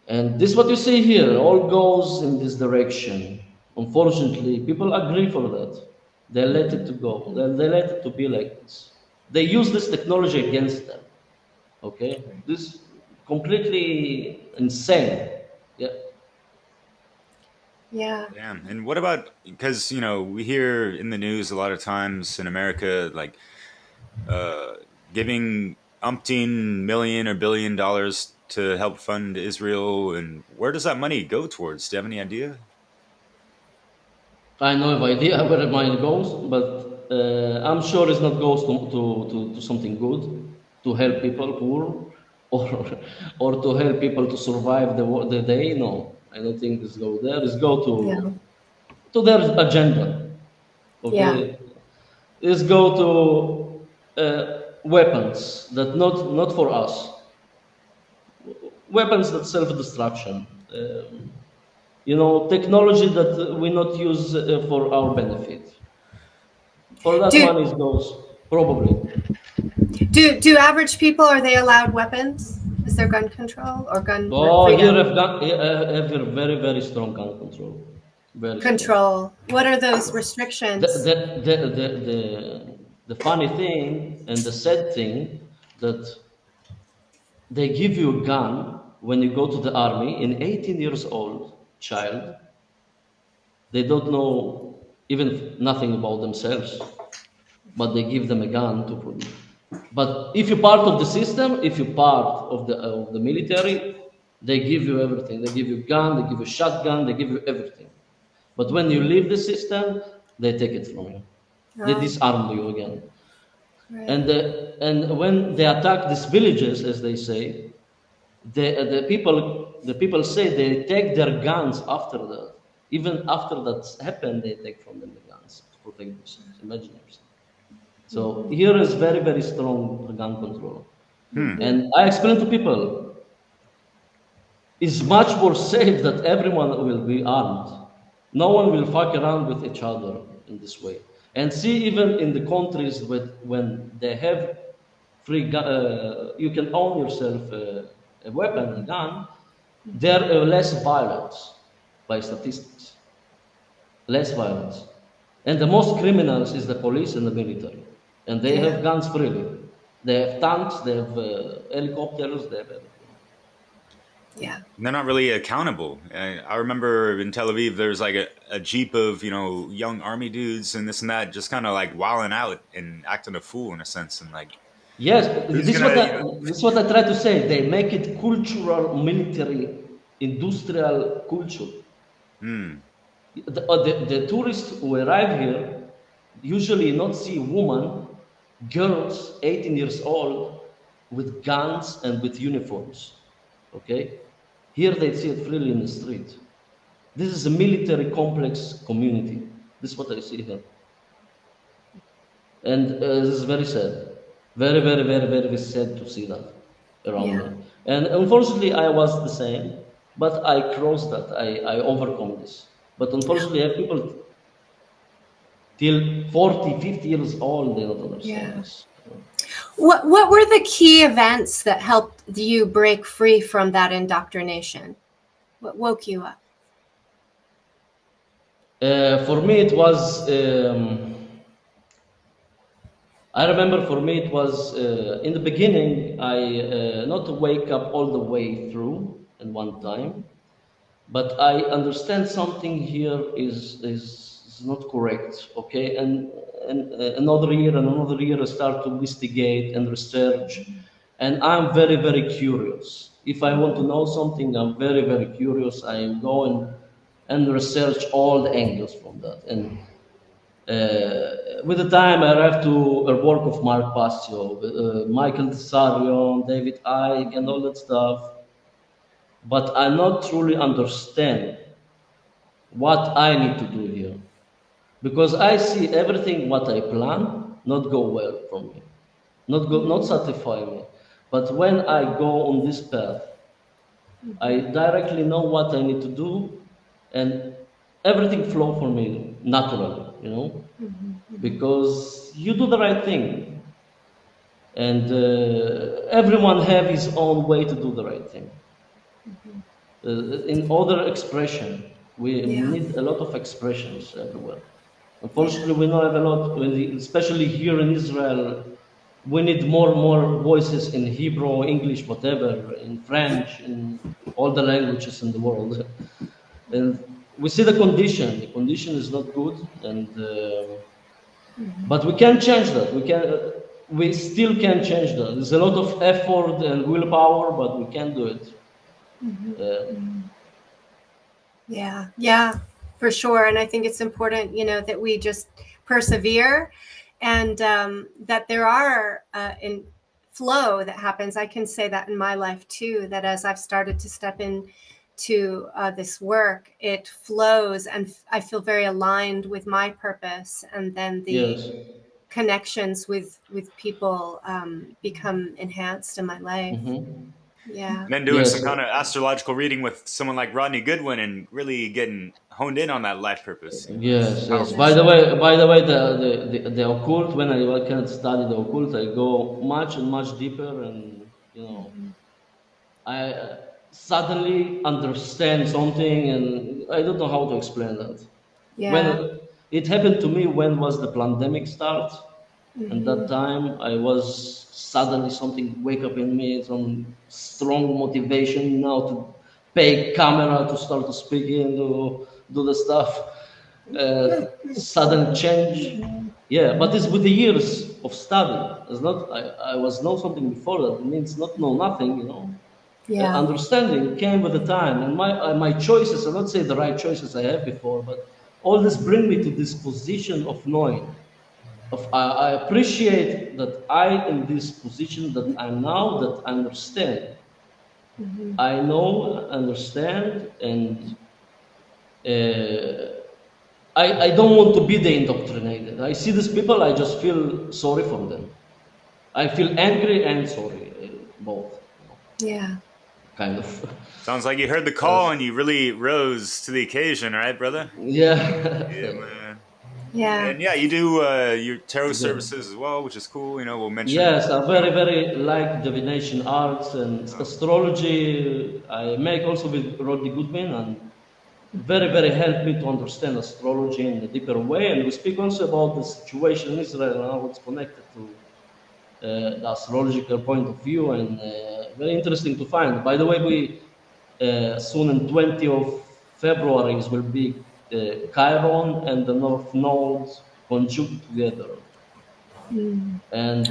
Speaker 3: And this what you see here all goes in this direction. Unfortunately, people agree for that. They let it to go. They let it to be like this. They use this technology against them. Okay? This completely insane. Yeah.
Speaker 1: Yeah.
Speaker 2: Damn. And what about, because, we hear in the news a lot of times in America, giving umpteen million or $1 billion to help fund Israel. And where does that money go towards? Do you have any idea?
Speaker 3: I no have idea where the money goes, but I'm sure it not goes to something good, to help people poor, or to help people to survive the day. No, I don't think it's go there. It's go to their agenda. Okay. is go to weapons that not for us. Weapons that self-destruction. Technology that we not use for our benefit. For that one is those probably.
Speaker 1: Do average people, are they allowed weapons? Is there gun control or gun
Speaker 3: Oh,
Speaker 1: freedom?
Speaker 3: here have a very, very strong gun control. Very
Speaker 1: control.
Speaker 3: strong.
Speaker 1: What are those restrictions?
Speaker 3: The funny thing and the sad thing that they give you a gun when you go to the army, an 18 years old child. They don't know even nothing about themselves, but they give them a gun to produce. But if you're part of the system, if you're part of the military, they give you everything. They give you a gun, they give you a shotgun, they give you everything. But when you leave the system, they take it from you. They disarm you again. Right. And when they attack these villages, as they say, the people say they take their guns after that. Even after that's happened, they take from them the guns to protect themselves. Imagine yourself. So here is very, very strong gun control. And I explain to people, it's much more safe that everyone will be armed. No one will fuck around with each other in this way. And see, even in the countries when they have free gun, you can own yourself a weapon, a gun, there are less violence by statistics. Less violence. And the most criminals is the police and the military. And they have guns freely. They have tanks, they have helicopters, they have everything.
Speaker 1: Yeah.
Speaker 2: They're not really accountable. I remember in Tel Aviv, there's like a jeep of, young army dudes and this and that, just kind of like wilding out and acting a fool in a sense. And like,
Speaker 3: yes, this is what I try to say. They make it cultural, military, industrial culture. The tourists who arrive here usually not see women, girls, 18 years old, with guns and with uniforms. Okay? Here they see it freely in the street. This is a military complex community. This is what I see here. And this is very sad. Very, very, very, very sad to see that around me. And unfortunately, I was the same, but I crossed that. I overcome this. But unfortunately, I have people till 40, 50 years old, they don't understand this.
Speaker 1: What were the key events that helped you break free from that indoctrination? What woke you up?
Speaker 3: For me, it was, I remember for me, it was, in the beginning, I not wake up all the way through in one time, but I understand something here is not correct, okay? And another year I start to investigate and research, and I'm very, very curious. If I want to know something, I'm very, very curious. I go and research all the angles from that. And with the time, I arrived to a work of Mark Passio, Michael Desarion, David Icke, and all that stuff. But I not truly understand what I need to do here. Because I see everything what I plan not go well for me, not satisfy me. But when I go on this path, I directly know what I need to do, and everything flow for me naturally, because you do the right thing, and everyone have his own way to do the right thing. In other expression, we need a lot of expressions everywhere. Unfortunately, we don't have a lot, especially here in Israel. We need more voices in Hebrew, English, whatever, in French, in all the languages in the world. And we see the condition. The condition is not good, and but we can change that. We still can change that. There's a lot of effort and willpower, but we can do it.
Speaker 1: Yeah, for sure. And I think it's important, that we just persevere, and that there are in flow that happens. I can say that in my life too, that as I've started to step into this work, it flows, and I feel very aligned with my purpose. And then the connections with people become enhanced in my life. Yeah.
Speaker 2: And then doing
Speaker 3: Yes,
Speaker 2: some kind of astrological reading with someone like Rodney Goodwin and really getting honed in on that life purpose. You know, it's
Speaker 3: yes, yes.
Speaker 2: powerful
Speaker 3: By the
Speaker 2: stuff.
Speaker 3: way, the occult. When I can study the occult, I go much and much deeper, and I suddenly understand something, and I don't know how to explain that.
Speaker 1: Yeah.
Speaker 3: When it happened to me, when was the pandemic start? And that time, I was suddenly something wake up in me, some strong motivation now to pay camera to start to speak in, to do the stuff. Sudden change. Yeah, but it's with the years of study. It's not. I was know something before that. It means not know nothing.
Speaker 1: Yeah.
Speaker 3: Understanding came with the time, and my choices. I'm not say the right choices I had before, but all this bring me to this position of knowing. I appreciate that I in this position that I'm now, that I understand. I know, understand, and I don't want to be the indoctrinated. I see these people, I just feel sorry for them. I feel angry and sorry, both.
Speaker 1: Yeah.
Speaker 3: Kind of.
Speaker 2: Sounds like you heard the call and you really rose to the occasion, right, brother?
Speaker 3: Yeah.
Speaker 2: Yeah, man.
Speaker 1: Yeah.
Speaker 2: And yeah, you do your tarot services as well, which is cool. You know, we'll mention.
Speaker 3: Yes, I very like divination arts and astrology. I make also with Rodney Goodwin, and very helped me to understand astrology in a deeper way. And we speak also about the situation in Israel and how it's connected to the astrological point of view, and very interesting to find. By the way, we soon in 20th of February will be Chiron and the North Node conjunct together. And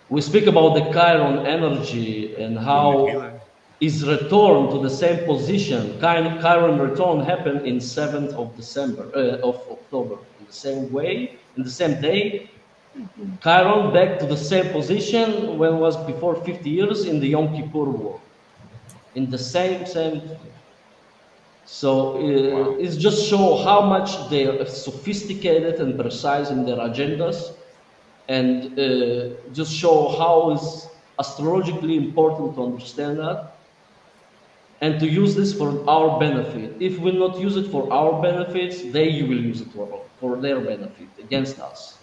Speaker 3: we speak about the Chiron energy and how is returned to the same position. Chiron return happened in 7th of December, of October, in the same way, in the same day. Chiron back to the same position when it was before 50 years in the Yom Kippur War. In the same. So it just show how much they are sophisticated and precise in their agendas, and just show how it's astrologically important to understand that and to use this for our benefit. If we not use it for our benefits, they will use it for their benefit against us.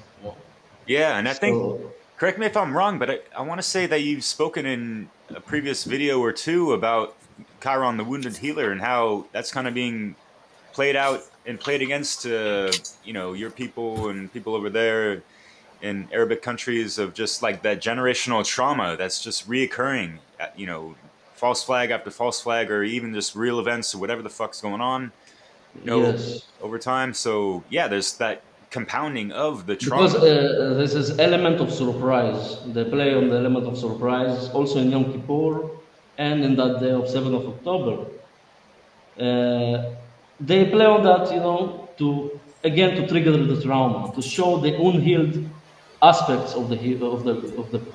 Speaker 2: Yeah, and I think,
Speaker 3: So,
Speaker 2: correct me if I'm wrong, but I want to say that you've spoken in a previous video or two about Chiron, the wounded healer, and how that's kind of being played out and played against, your people and people over there in Arabic countries, of just like that generational trauma that's just reoccurring, false flag after false flag, or even just real events or whatever the fuck's going on,
Speaker 3: yes.
Speaker 2: over time. So yeah, there's that compounding of the
Speaker 3: Because
Speaker 2: trauma.
Speaker 3: this is element of surprise. They play on the element of surprise also in Yom Kippur and in that day of 7th of October. They play on that, to trigger the trauma, to show the unhealed aspects of the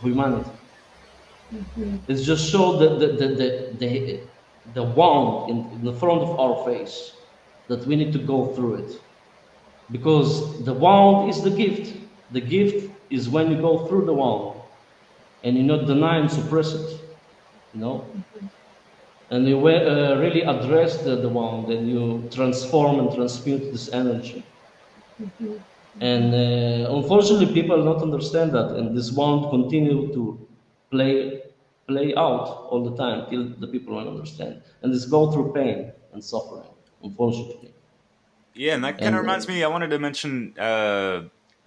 Speaker 3: humanity. It's just show the wound in the front of our face that we need to go through it. Because the wound is the gift. The gift is when you go through the wound and you not deny and suppress it, and you really address the wound, and you transform and transmute this energy. And unfortunately, people don't understand that, and this wound continue to play out all the time till the people don't understand, and this go through pain and suffering, unfortunately.
Speaker 2: Yeah, and that kind of reminds me, I wanted to mention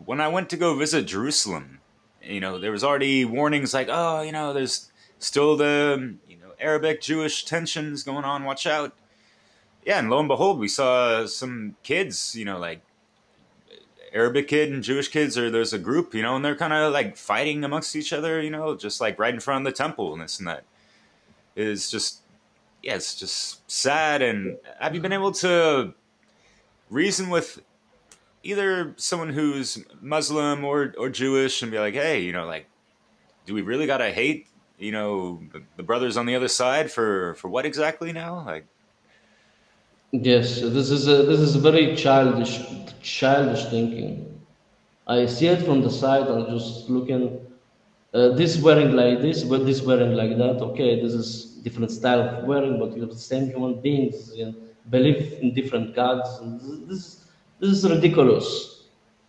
Speaker 2: when I went to go visit Jerusalem, there was already warnings like, oh, there's still the, Arabic Jewish tensions going on, watch out. Yeah, and lo and behold, we saw some kids, like Arabic kid and Jewish kids, or there's a group, and they're kind of like fighting amongst each other, just like right in front of the temple and this and that. It's just, yeah, it's just sad. And have you been able to reason with either someone who's Muslim or Jewish and be like, hey, like, do we really gotta hate, the brothers on the other side for what exactly now? Like,
Speaker 3: Yes, this is a very childish thinking. I see it from the side. I'm just looking. This wearing like this, but this wearing like that. Okay, this is different style of wearing, but you're the same human beings. You know, believe in different gods. And this is ridiculous.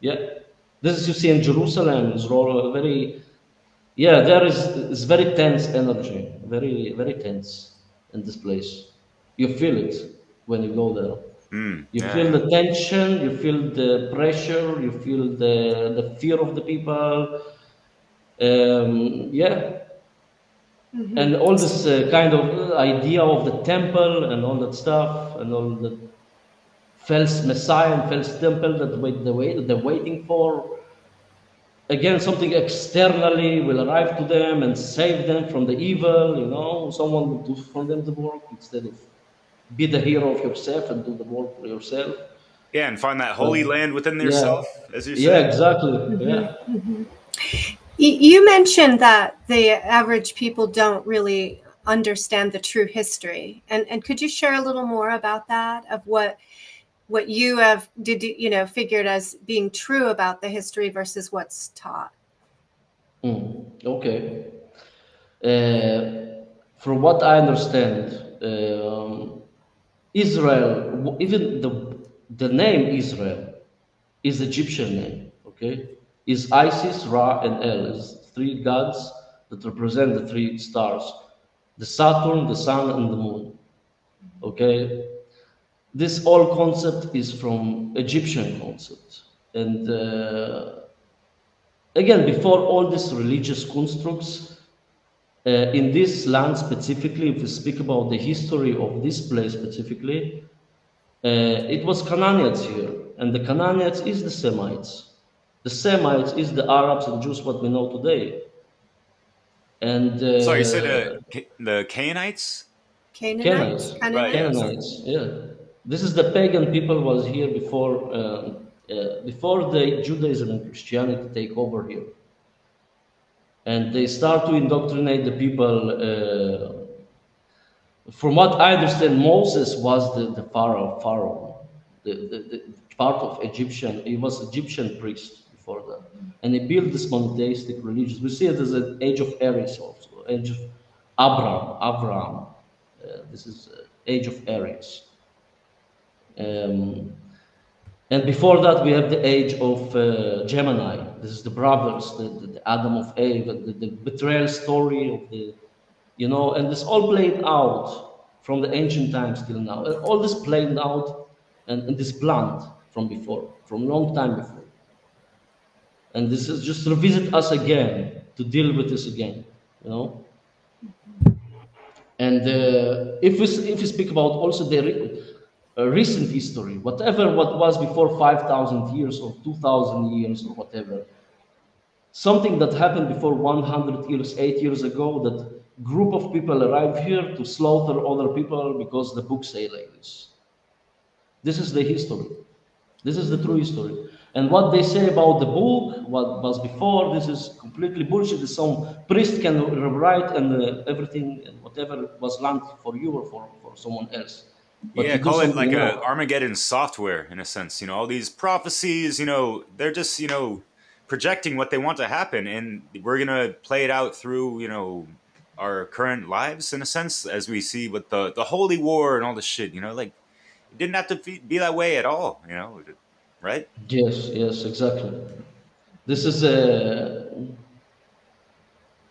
Speaker 3: Yeah, this is you see in Jerusalem. Israel, very yeah. There is very tense energy, very tense in this place. You feel it when you go there. You feel
Speaker 2: Yeah.
Speaker 3: the tension, you feel the pressure, you feel the fear of the people. Yeah, and all this kind of idea of the temple and all that stuff and all the false messiah and false temple that they're waiting for. Again, something externally will arrive to them and save them from the evil. You know, someone will do for them the work instead of be the hero of yourself and do the work for yourself.
Speaker 2: Yeah, and find that holy
Speaker 3: But
Speaker 2: land within
Speaker 3: yeah,
Speaker 2: yourself, as you
Speaker 3: yeah,
Speaker 2: say.
Speaker 3: exactly. Yeah.
Speaker 1: You mentioned that the average people don't really understand the true history, and could you share a little more about that, of what you have figured as being true about the history versus what's taught?
Speaker 3: Okay. From what I understand, Israel, even the name Israel is Egyptian name. Okay, is Isis, Ra, and El is three gods that represent the three stars, the Saturn, the Sun, and the Moon. Okay, this whole concept is from Egyptian concept, and again, before all these religious constructs, in this land specifically, if we speak about the history of this place specifically, it was Canaanites here, and the Canaanites is the Semites. The Semites is the Arabs and Jews, what we know today. And
Speaker 2: Sorry, you said the Canaanites?
Speaker 1: Canaanites,
Speaker 3: Canaanites,
Speaker 2: Right, yeah, sorry.
Speaker 3: Canaanites, yeah. This is the pagan people was here before the Judaism and Christianity take over here. And they start to indoctrinate the people. From what I understand, Moses was the pharaoh, the part of Egyptian. He was Egyptian priest before that, and he built this monotheistic religion. We see it as an age of Aries also, age of Abraham. This is age of Aries. And before that, we have the age of Gemini. This is the brothers, the Adam of Eve, the betrayal story of the, you know, and this all played out from the ancient times till now. And all this played out and this planned from before, from long time before. And this is just to revisit us again, to deal with this again, you know. And if we speak about also the recent history, whatever what was before 5,000 years or 2,000 years or whatever, something that happened before 100 years, 8 years ago, that group of people arrived here to slaughter other people because the books say like this. This is the history. This is the true history. And what they say about the book, what was before, this is completely bullshit. Some priest can rewrite and everything, and whatever was learned for you or for someone else. But
Speaker 2: Yeah,
Speaker 3: to do
Speaker 2: call it
Speaker 3: something
Speaker 2: like a
Speaker 3: now.
Speaker 2: Armageddon software in a sense. You know, all these prophecies, you know, they're just, you know, projecting what they want to happen, and we're gonna play it out through, you know, our current lives in a sense, as we see with the holy war and all this shit. You know, like it didn't have to be that way at all. You know, right?
Speaker 3: Yes, yes, exactly. This is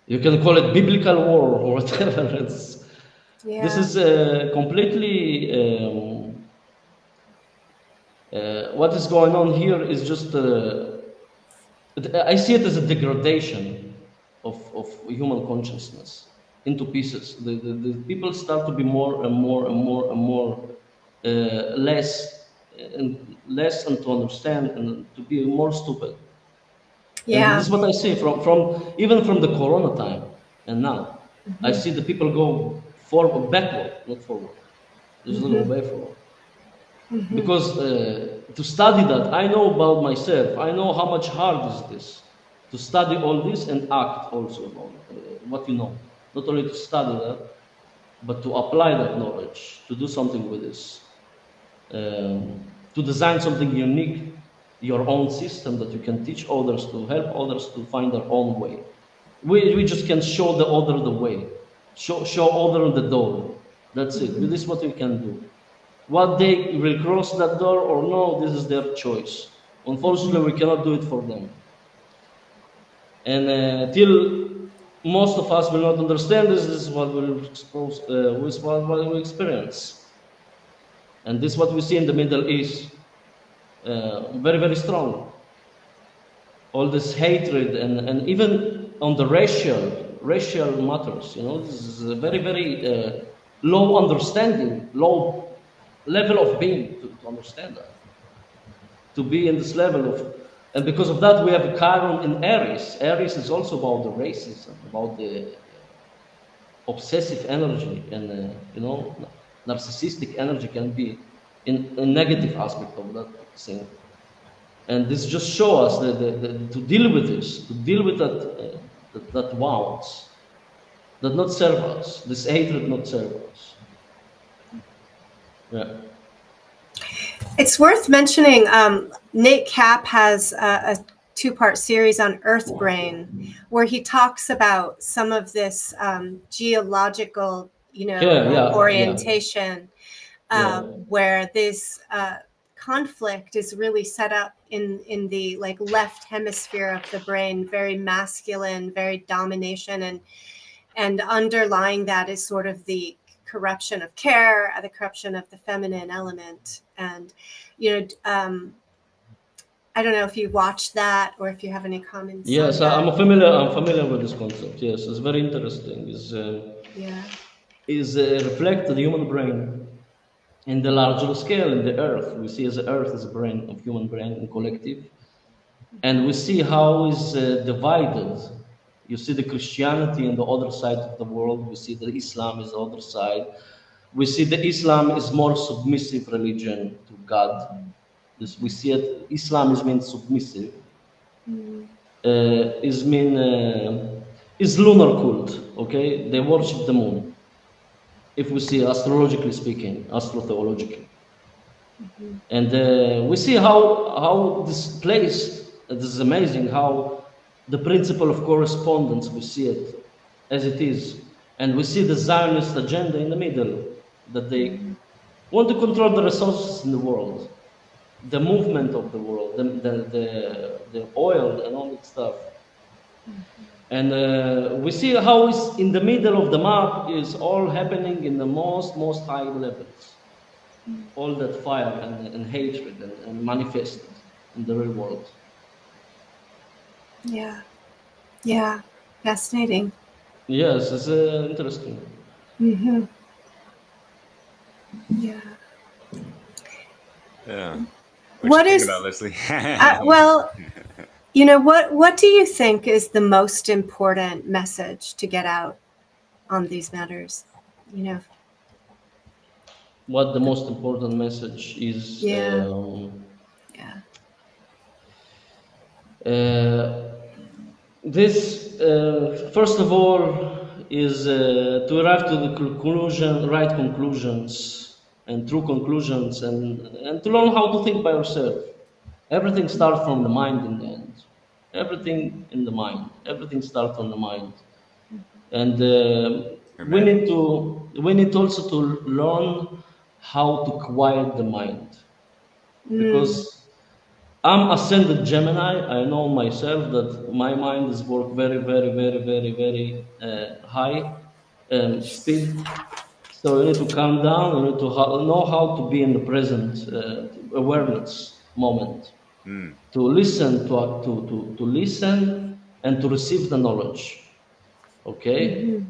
Speaker 3: you can call it biblical war or whatever. This
Speaker 1: Yeah.
Speaker 3: is completely what is going on here is just I see it as a degradation of human consciousness into pieces. The people start to be more and more and more and more less and to understand and to be more stupid. And this
Speaker 1: Yeah.
Speaker 3: is what I see from even from the Corona time and now. I see the people go backward, not forward. There's a little way forward. Because to study that, I know about myself. I know how much hard is this to study all this and act also on what you know. Not only to study that, but to apply that knowledge, to do something with this, to design something unique your own system, that you can teach others, to help others to find their own way. We just can show the other the way, show other the door. That's it. This is what we can do. What they will cross that door or no, this is their choice. Unfortunately, we cannot do it for them. And till most of us will not understand this is what we'll expose, what we experience. And this is what we see in the Middle East, very, very strong. All this hatred and even on the racial matters, you know, this is a very, very low understanding, low level of being to understand that. To be in this level of, and because of that we have Chiron in Aries. Aries is also about the racism, about the obsessive energy, and you know, narcissistic energy can be in a negative aspect of that thing. And this just shows us to deal with this, to deal with that wounds that not serve us, this hatred not serve us. Yeah.
Speaker 1: It's worth mentioning, Nate Cap has a two-part series on Earth Brain, where he talks about some of this geological, you know, orientation, where this conflict is really set up in the like left hemisphere of the brain, very masculine, very domination, and underlying that is sort of the corruption of care, the corruption of the feminine element. And, you know, I don't know if you watched that or if you have any comments.
Speaker 3: Yes, I'm familiar with this concept. Yes, it's very interesting. Is reflect the human brain in the larger scale in the Earth. We see as the Earth is a brain of human brain and collective, and we see how is divided. You see the Christianity on the other side of the world. We see the Islam is the other side. We see the Islam is more submissive religion to God. We see it. Islam is mean submissive. Is lunar cult. Okay, they worship the moon. If we see astrologically speaking, astrotheologically, and we see how this place. This is amazing how. The principle of correspondence, we see it as it is. And we see the Zionist agenda in the middle, that they want to control the resources in the world, the movement of the world, the oil and all that stuff. And we see how it's in the middle of the map is all happening in the most high levels. All that fire and hatred and manifested in the real world.
Speaker 1: Yeah, fascinating.
Speaker 3: Yes, it's interesting.
Speaker 1: Yeah.
Speaker 2: What is about, Leslie?
Speaker 1: Well, you know, what do you think is the most important message to get out on these matters? You know,
Speaker 3: what the most important message is? This, first of all, is to arrive to the right conclusions and true conclusions, and to learn how to think by yourself. Everything starts from the mind in the end. Everything in the mind. Everything starts from the mind. And we need also to learn how to quiet the mind. Because I'm ascended Gemini. I know myself that my mind is work very, very, very, very, very high speed. So you need to calm down. You need to know how to be in the present awareness moment, to listen, to listen, and to receive the knowledge. Okay.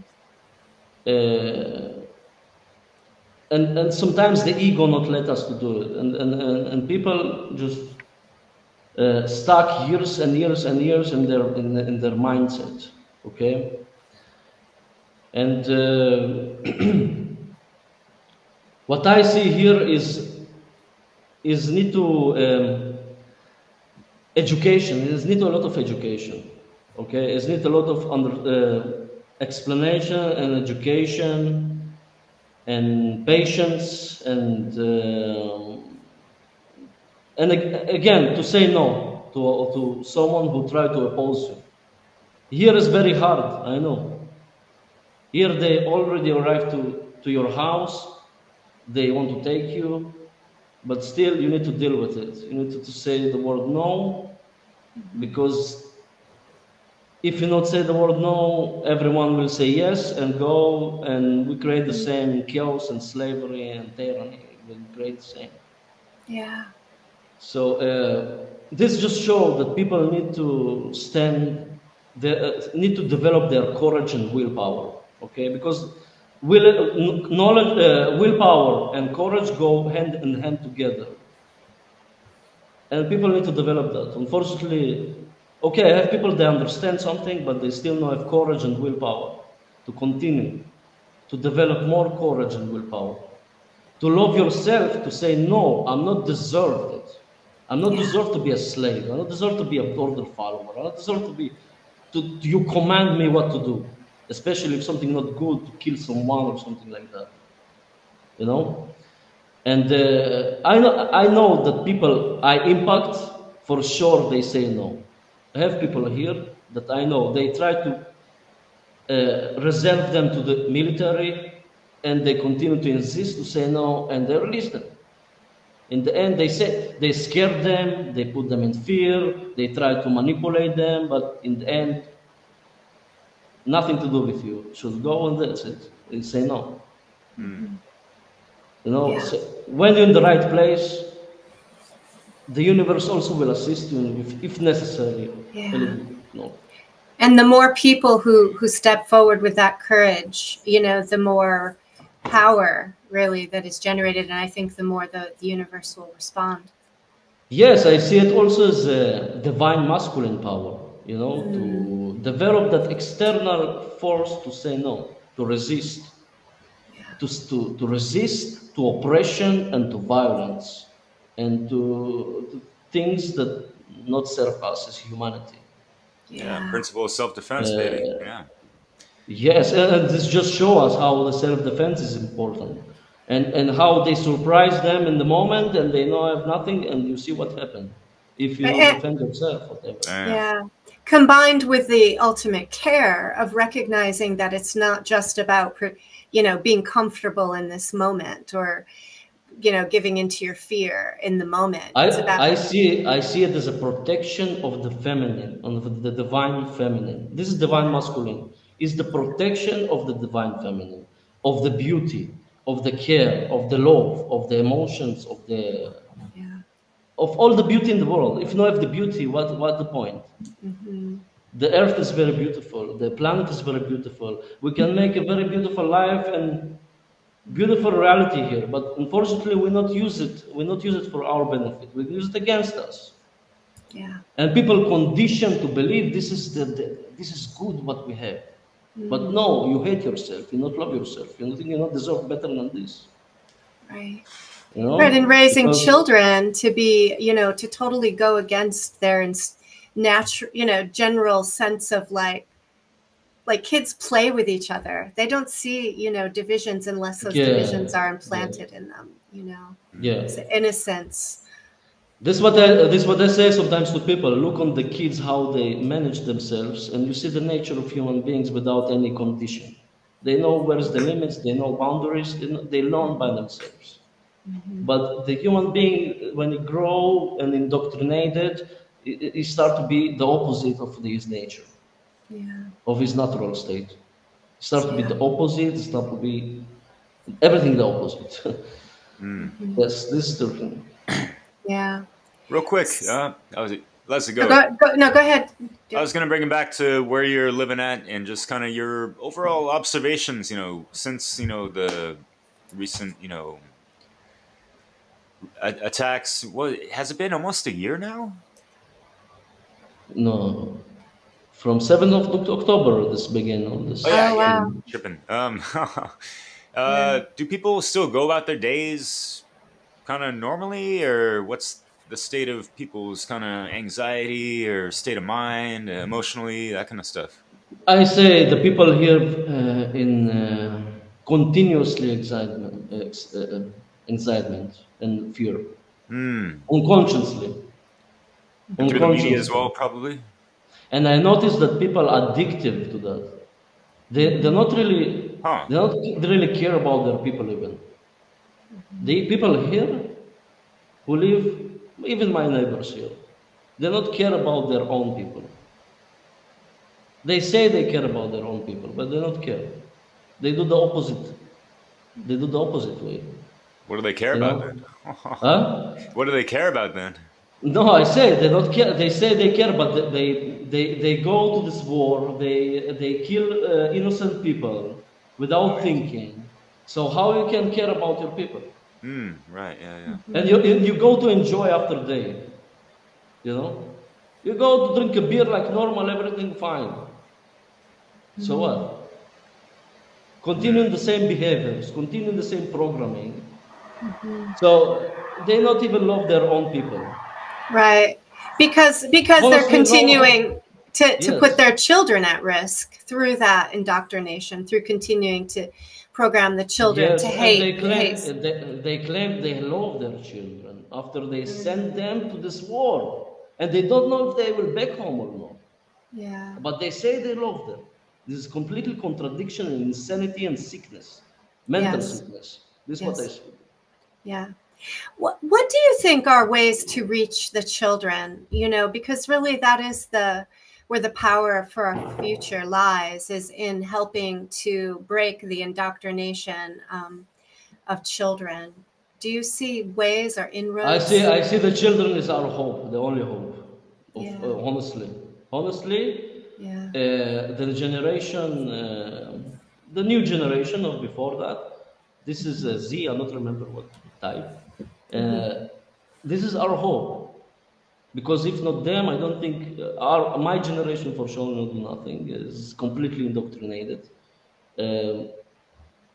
Speaker 3: And sometimes the ego not let us to do it, and people just. Stuck years and years and years in their mindset, okay. And what I see here is need to education. It need a lot of education, okay. It need a lot of explanation and education and patience and And again, to say no to someone who try to oppose you. Here is very hard, I know. Here they already arrived to your house, they want to take you, but still you need to deal with it. You need to say the word no, because if you not say the word no, everyone will say yes and go, and we create the same chaos and slavery and tyranny. We create the same.
Speaker 1: Yeah.
Speaker 3: So this just shows that people need to need to develop their courage and willpower. Okay, because willpower and courage go hand in hand together, and people need to develop that. Unfortunately, okay, I have people they understand something, but they still don't have courage and willpower to continue to develop more courage and willpower. To love yourself, to say, no, I'm not deserved it. I'm not deserved to be a slave. I'm not deserved to be a order follower. I'm not deserved to be, you command me what to do, especially if something not good, to kill someone or something like that. You know? And I know that people I impact, for sure they say no. I have people here that I know, they try to reserve them to the military, and they continue to insist to say no, and they release them. In the end, they scare them, they put them in fear, they try to manipulate them, but in the end, nothing to do with you. Should go, and that's it. They say no.
Speaker 1: Mm-hmm.
Speaker 3: You know, so when you're in the right place, the universe also will assist you if necessary.
Speaker 1: Yeah.
Speaker 3: No.
Speaker 1: And the more people who step forward with that courage, you know, the more power really that is generated, and I think the more the universe will respond.
Speaker 3: Yes, I see it also as a divine masculine power, you know, to develop that external force to say no, to resist, to resist to oppression and to violence, and to things that not serve us as humanity.
Speaker 2: Yeah, principle of self-defense, baby. Yeah.
Speaker 3: Yes, and this just shows us how the self-defense is important, and how they surprise them in the moment, and they know have nothing, and you see what happened if you don't defend yourself, whatever.
Speaker 1: Yeah, combined with the ultimate care of recognizing that it's not just about, you know, being comfortable in this moment, or, you know, giving into your fear in the moment.
Speaker 3: I see it as a protection of the feminine, of the divine feminine. This is divine masculine. Is the protection of the divine feminine, of the beauty, of the care, of the love, of the emotions, of all the beauty in the world. If you don't have the beauty, what the point?
Speaker 1: Mm-hmm.
Speaker 3: The earth is very beautiful. The planet is very beautiful. We can make a very beautiful life and beautiful reality here, but unfortunately we not use it. We not use it for our benefit. We use it against us.
Speaker 1: Yeah.
Speaker 3: And people conditioned to believe this is this is good what we have. But no, you hate yourself. You not love yourself. You think you not deserve better than this.
Speaker 1: Right.
Speaker 3: You know?
Speaker 1: Right, and raising children to be, you know, to totally go against their natural, you know, general sense of like kids play with each other. They don't see, you know, divisions unless those divisions are implanted in them, you know.
Speaker 3: Yeah.
Speaker 1: It's innocence.
Speaker 3: This is what I say sometimes to people. Look on the kids, how they manage themselves, and you see the nature of human beings without any condition. They know where's the limits, they know boundaries, they learn by themselves. Mm-hmm. But the human being, when he grow and indoctrinated, he start to be the opposite of his nature, of his natural state. He start to be the opposite, start to be everything the opposite. Yes, this is the thing.
Speaker 1: Yeah.
Speaker 2: Real quick, Leslie, go.
Speaker 1: No, go ahead.
Speaker 2: I was going to bring it back to where you're living at and just kind of your overall observations, you know, since, you know, the recent, you know, attacks. What has it been? Almost a year now?
Speaker 3: No. From 7th of October, this began on this.
Speaker 2: Oh, yeah,
Speaker 1: wow.
Speaker 2: Tripping. Do people still go about their days kind of normally, or what's the state of people's kind of anxiety or state of mind, emotionally, that kind of stuff?
Speaker 3: I say the people here in continuously excitement and fear. unconsciously.
Speaker 2: Through the media as well, probably.
Speaker 3: And I noticed that people are addictive to that. They're not really, they don't really care about their people even. The people here who live, even my neighbors here, they don't care about their own people. They say they care about their own people, but they don't care. They do the opposite. They do the opposite way.
Speaker 2: What do they care about then?
Speaker 3: Huh?
Speaker 2: What do they care about then?
Speaker 3: No, I say they don't care. They say they care, but they go to this war. They kill innocent people without thinking. So how you can care about your people?
Speaker 2: Right. Yeah.
Speaker 3: And you go to enjoy after day. You know, you go to drink a beer like normal, everything fine. So what? Continuing the same behaviors, continuing the same programming. So they not even love their own people.
Speaker 1: Right. Because they're continuing to put their children at risk through that indoctrination, through continuing to program the children to hate.
Speaker 3: They claim they love their children after they send them to this war. And they don't know if they will back home or not.
Speaker 1: Yeah.
Speaker 3: But they say they love them. This is completely contradiction and insanity and sickness, mental sickness. This is what I say.
Speaker 1: Yeah. What do you think are ways to reach the children? You know, because really that is where the power for our future lies, is in helping to break the indoctrination of children. Do you see ways or inroads?
Speaker 3: I see the children is our hope, the only hope. Honestly, the generation, the new generation of before that, this is a Z, I don't remember what type. This is our hope, because if not them, I don't think my generation for sure will do nothing. Is completely indoctrinated, and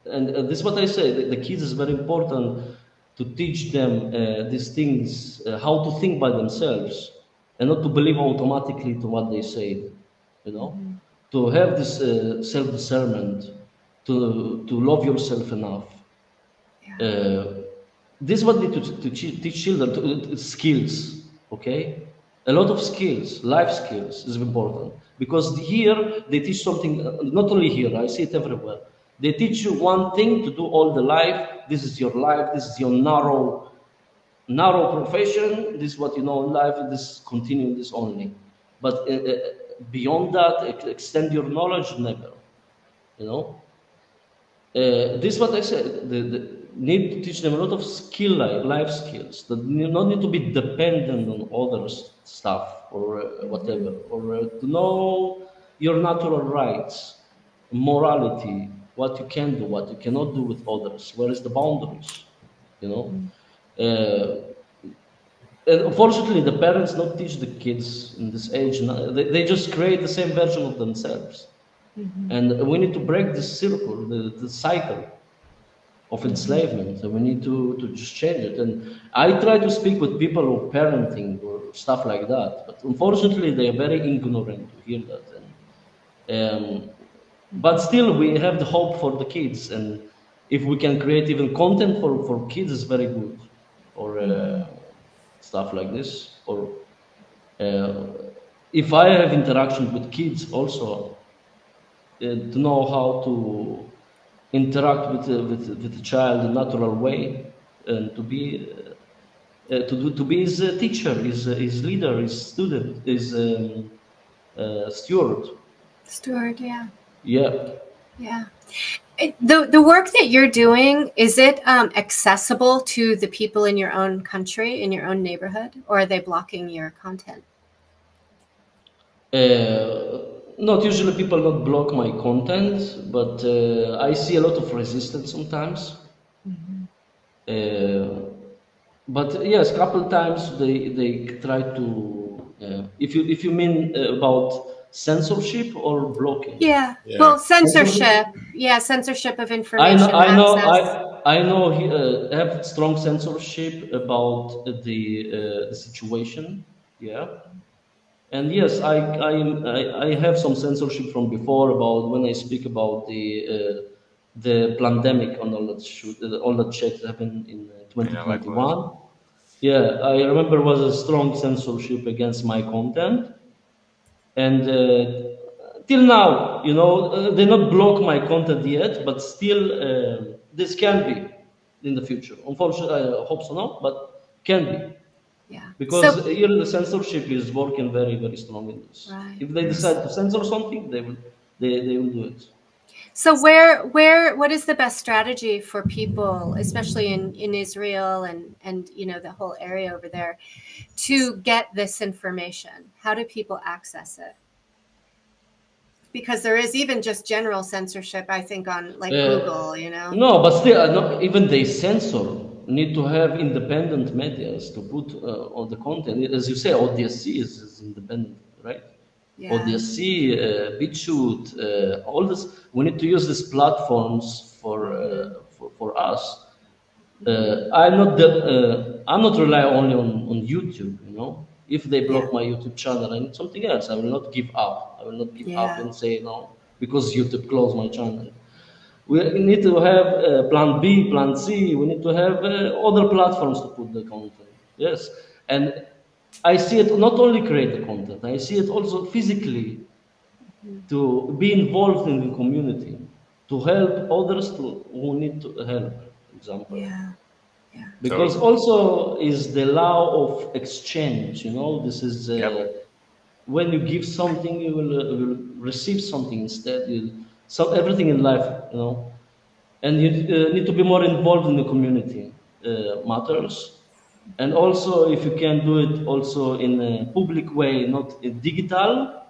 Speaker 3: this is what I say. The kids is very important to teach them these things, how to think by themselves, and not to believe automatically to what they say. You know, to have this self-discernment, to love yourself enough. This is what we need to teach children, skills, okay? A lot of skills, life skills is important. Because here, they teach something, not only here, I see it everywhere. They teach you one thing to do all the life. This is your life, this is your narrow profession, this is what you know in life, this continue this only. But beyond that, extend your knowledge, never, you know? This is what I said. Need to teach them a lot of skill, like life skills, that not need to be dependent on other stuff or whatever, or to know your natural rights, morality, what you can do, what you cannot do with others, where is the boundaries, you know? And unfortunately, the parents don't teach the kids in this age. They just create the same version of themselves. And we need to break this circle, the cycle of enslavement, and we need to just change it. And I try to speak with people who are parenting or stuff like that, but unfortunately they are very ignorant to hear that. And but still we have the hope for the kids, and if we can create even content for kids, is very good, or stuff like this. Or if I have interaction with kids also, to know how to interact with the child in a natural way, and to be his teacher, his leader, his student, his steward.
Speaker 1: Steward, yeah.
Speaker 3: Yeah.
Speaker 1: Yeah. The work that you're doing, is it accessible to the people in your own country, in your own neighborhood, or are they blocking your content?
Speaker 3: Not usually, people not block my content, but I see a lot of resistance sometimes. But yes, a couple times they try to. If you mean about censorship or blocking?
Speaker 1: Yeah. Well, censorship. Yeah, censorship of information.
Speaker 3: I know he have strong censorship about the situation. Yeah. And yes, I have some censorship from before about when I speak about the pandemic and all that shit that happened in 2021. Yeah, I remember was a strong censorship against my content, and till now, you know, they not block my content yet, but still, this can be in the future. Unfortunately, I hope so not, but can be.
Speaker 1: Yeah.
Speaker 3: Because here the censorship is working very, very strong in this.
Speaker 1: Right.
Speaker 3: If they decide to censor something, they will do it.
Speaker 1: So what is the best strategy for people, especially in Israel and you know the whole area over there, to get this information? How do people access it? Because there is even just general censorship, I think, on like Google, you know.
Speaker 3: No, but still, even they censor need to have independent medias to put on the content. As you say, ODSC is independent, right?
Speaker 1: Yeah.
Speaker 3: ODSC, BitChute, all this. We need to use these platforms for us. I'm not rely only on YouTube. You know, if they block my YouTube channel, I need something else. I will not give up. I will not give up and say no because YouTube closed my channel. We need to have plan B, plan C. We need to have other platforms to put the content. Yes, and I see it not only create the content. I see it also physically to be involved in the community, to help others who need to help. For example.
Speaker 1: Yeah. Yeah.
Speaker 3: Because also is the law of exchange. You know, this is when you give something, you will receive something instead. So everything in life, you know. And you need to be more involved in the community matters, and also if you can do it also in a public way, not in digital.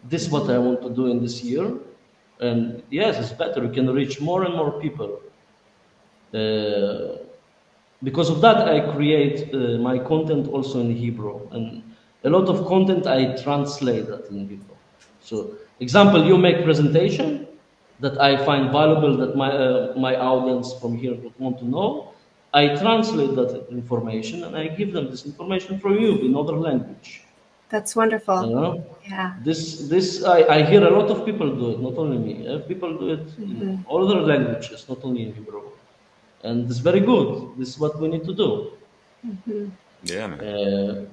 Speaker 3: This is what I want to do in this year, and yes, it's better. You can reach more and more people. Because of that, I create my content also in Hebrew, and a lot of content I translate that in Hebrew. So, example, you make presentation that I find valuable, that my audience from here would want to know. I translate that information and I give them this information from you in other language.
Speaker 1: That's wonderful.
Speaker 3: You know?
Speaker 1: Yeah.
Speaker 3: This I hear a lot of people do it, not only me. People do it in all other languages, not only in Hebrew. And it's very good. This is what we need to do.
Speaker 2: Yeah, man.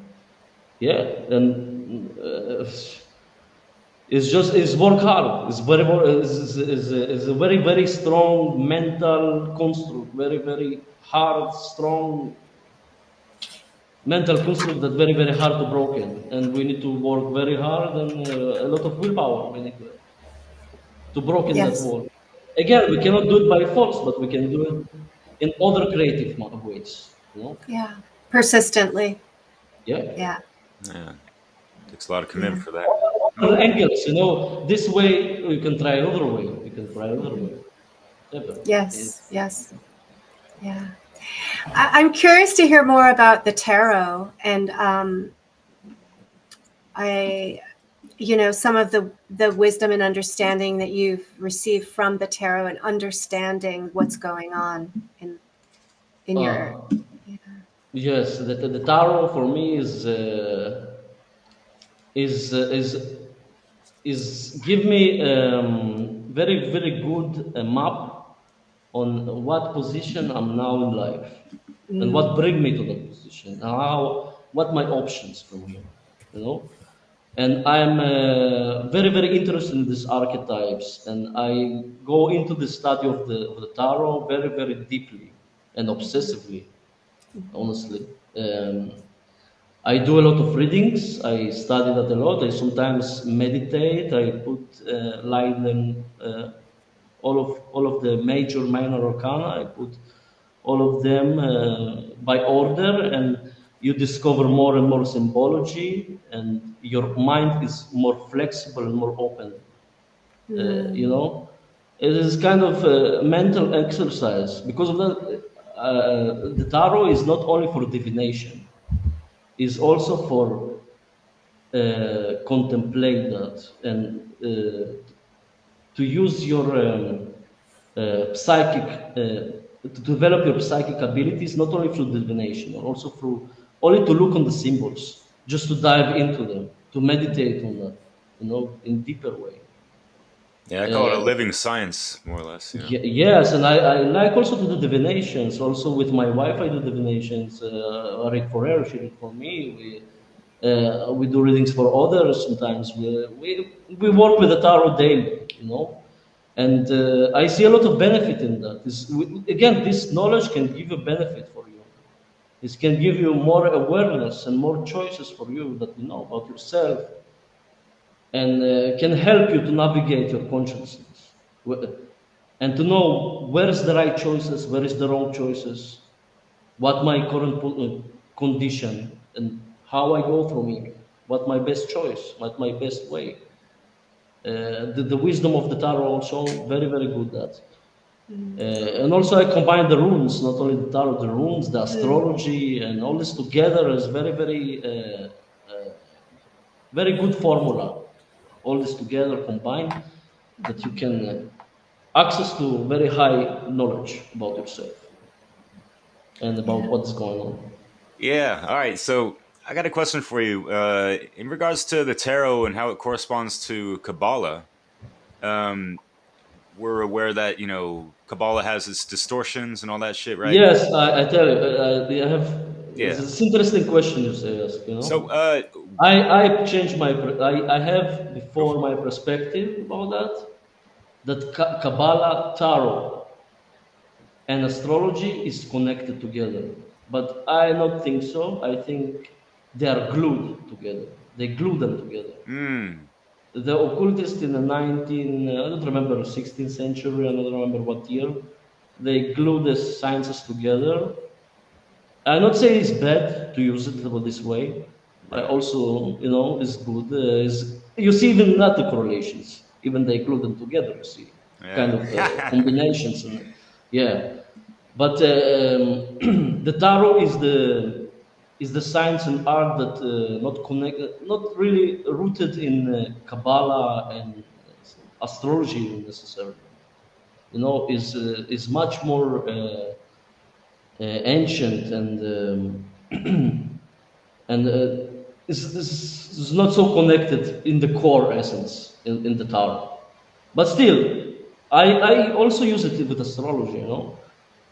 Speaker 3: Yeah, and it's work hard. It's very is a very, very strong mental construct. Very, very hard, strong mental construct that very, very hard to broken. And we need to work very hard and a lot of willpower. We need to broken that wall. Again, we cannot do it by force, but we can do it in other creative ways. You know?
Speaker 1: Yeah. Persistently.
Speaker 3: Yeah.
Speaker 1: Yeah.
Speaker 2: Yeah. Takes a lot of commitment for that.
Speaker 3: Other angles, you know, this way you can try another way. You can try another way.
Speaker 1: Yes. Yes. Yeah. I'm curious to hear more about the tarot and you know, some of the wisdom and understanding that you've received from the tarot and understanding what's going on in your.
Speaker 3: Yes, the tarot for me is give me very, very good map on what position I'm now in life and what bring me to that position, what my options from here, you know. And I'm very, very interested in these archetypes, and I go into the study of the tarot very, very deeply and obsessively, honestly. I do a lot of readings. I study that a lot. I sometimes meditate. I put line them all of the major minor arcana. I put all of them by order, and you discover more and more symbology, and your mind is more flexible and more open. You know, it is kind of a mental exercise. Because of that, the tarot is not only for divination, is also for contemplate that and to use your psychic to develop your psychic abilities, not only through divination, but also through only to look on the symbols, just to dive into them, to meditate on that, you know, in deeper way.
Speaker 2: Yeah, I call it a living science, more or less. Yeah.
Speaker 3: Yes, and I like also to do divinations. Also with my wife, I do divinations. I read for her, she read for me. We do readings for others sometimes. We work with the tarot daily, you know, and I see a lot of benefit in that. Again, this knowledge can give you benefit for you. This can give you more awareness and more choices for you that you know about yourself, and can help you to navigate your consciousness and to know where is the right choices, where is the wrong choices, what my current condition, and how I go from here, what my best choice, what my best way. The wisdom of the tarot also very, very good at. And also I combine the runes, not only the tarot, the runes, the astrology, and all this together is very, very good formula. All this together combined, that you can access to very high knowledge about yourself and about what's going on.
Speaker 2: Yeah. All right. So I got a question for you. In regards to the tarot and how it corresponds to Kabbalah, we're aware that, you know, Kabbalah has its distortions and all that shit, right?
Speaker 3: Yes, I tell you, I have.
Speaker 2: Yeah.
Speaker 3: It's an interesting question you say, ask, you know.
Speaker 2: So,
Speaker 3: I changed my. I have before my perspective about that. That Kabbalah, tarot, and astrology is connected together, but I don't think so. I think they are glued together. They glue them together. The occultists in the I don't remember 16th century, I don't remember what year, they glue the sciences together. I not say it's bad to use it this way. I also, you know, is good. You see even not the correlations, even they glue them together. You see, kind of combinations, and yeah. But the tarot is the science and art that not really rooted in Kabbalah and astrology necessarily. You know, is much more ancient and and is not so connected in the core essence in the tarot. But still, I also use it with astrology. You know,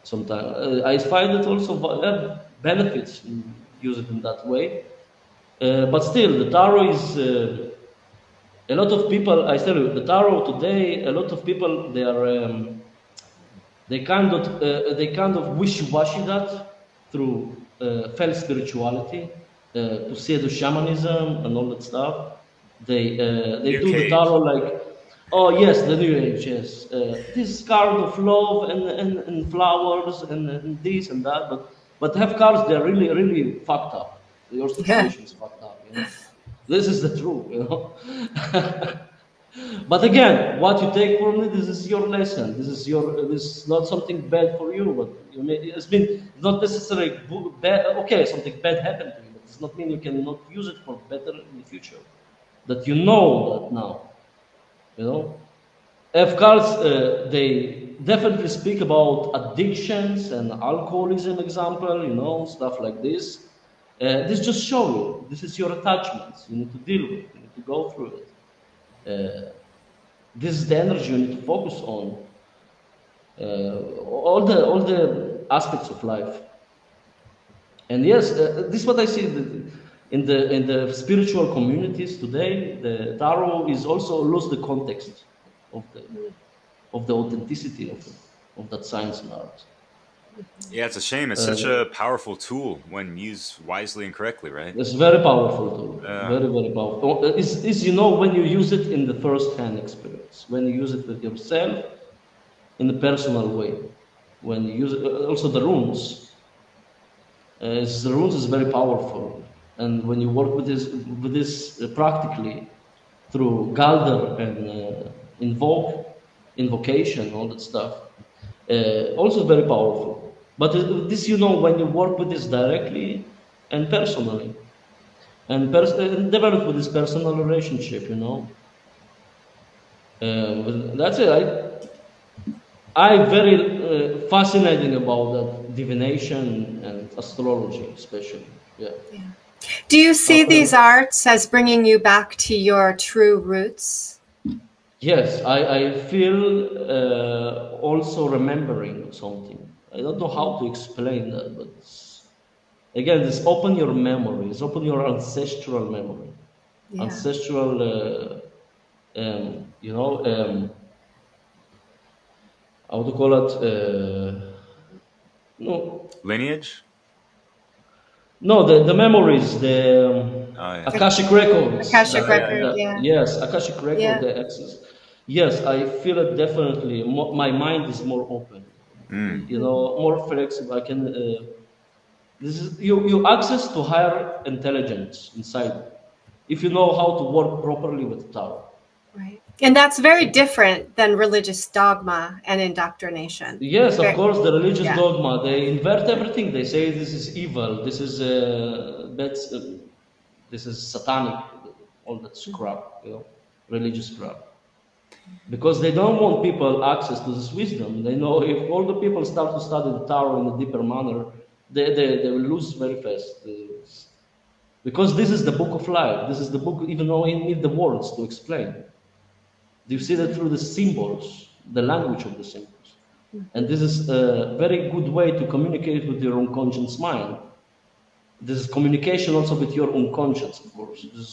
Speaker 3: sometimes I find it also benefits in use it in that way. But still, the tarot is a lot of people. I tell you, the tarot today, a lot of people they are they kind of wishy-washy that through felt spirituality, to pseudo shamanism and all that stuff. They do the tarot like, oh yes, the New Age, yes. This card of love and flowers and this and that, but have cards they're really fucked up. Your situation is fucked up, you know. This is the truth, you know. But again, what you take from it, this is your lesson. This is not something bad for you, but it's not necessarily bad. Okay, something bad happened to you, but it does not mean you cannot use it for better in the future. That you know that now, you know. Of course, they definitely speak about addictions and alcoholism, example, you know, stuff like this. This just show you this is your attachments. You need to deal with. You need to go through it. This is the energy you need to focus on. All the aspects of life. And yes, this is what I see in the spiritual communities today. The tarot is also lose the context of the authenticity of that science and art.
Speaker 2: Yeah, it's a shame. It's such a powerful tool when used wisely and correctly, right?
Speaker 3: It's very powerful tool. Very, very powerful. It's you know, when you use it in the first-hand experience, when you use it with yourself in a personal way, when you use it, also the runes. The runes is very powerful, and when you work with this practically through Galder and invocation, all that stuff, also very powerful. But this, you know, when you work with this directly and personally, and develop with this personal relationship, you know. That's it. I very fascinating about that divination and astrology, especially. Yeah.
Speaker 1: Do you see these arts as bringing you back to your true roots?
Speaker 3: Yes, I feel also remembering something. I don't know how to explain that, but again, just open your memories, open your ancestral memory,
Speaker 1: Yeah.
Speaker 3: ancestral, how to call it? No,
Speaker 2: Lineage?
Speaker 3: no, the memories, the
Speaker 2: Oh yeah.
Speaker 3: Akashic records.
Speaker 1: Akashic
Speaker 2: Oh yeah,
Speaker 1: record.
Speaker 2: yeah.
Speaker 1: Yeah.
Speaker 3: Yes, Akashic record,
Speaker 1: Yeah.
Speaker 3: the access. Yes, I feel it definitely. My mind is more open,
Speaker 2: Mm.
Speaker 3: more flexible. I can. This is you access to higher intelligence inside if you know how to work properly with Tao.
Speaker 1: Right. And that's very different than religious dogma and indoctrination.
Speaker 3: Yes, of course, the religious
Speaker 1: Yeah.
Speaker 3: dogma, they invert everything. They say this is evil, this is this is satanic, all that crap, religious crap. Because they don't want people access to this wisdom. They know if all the people start to study the Tao in a deeper manner, they will lose very fast. Because this is the book of life. This is the book, even though you need the words to explain. You see that through the symbols, the language of the symbols. And this is a very good way to communicate with your unconscious mind. This is communication also with your unconscious, of course. This is,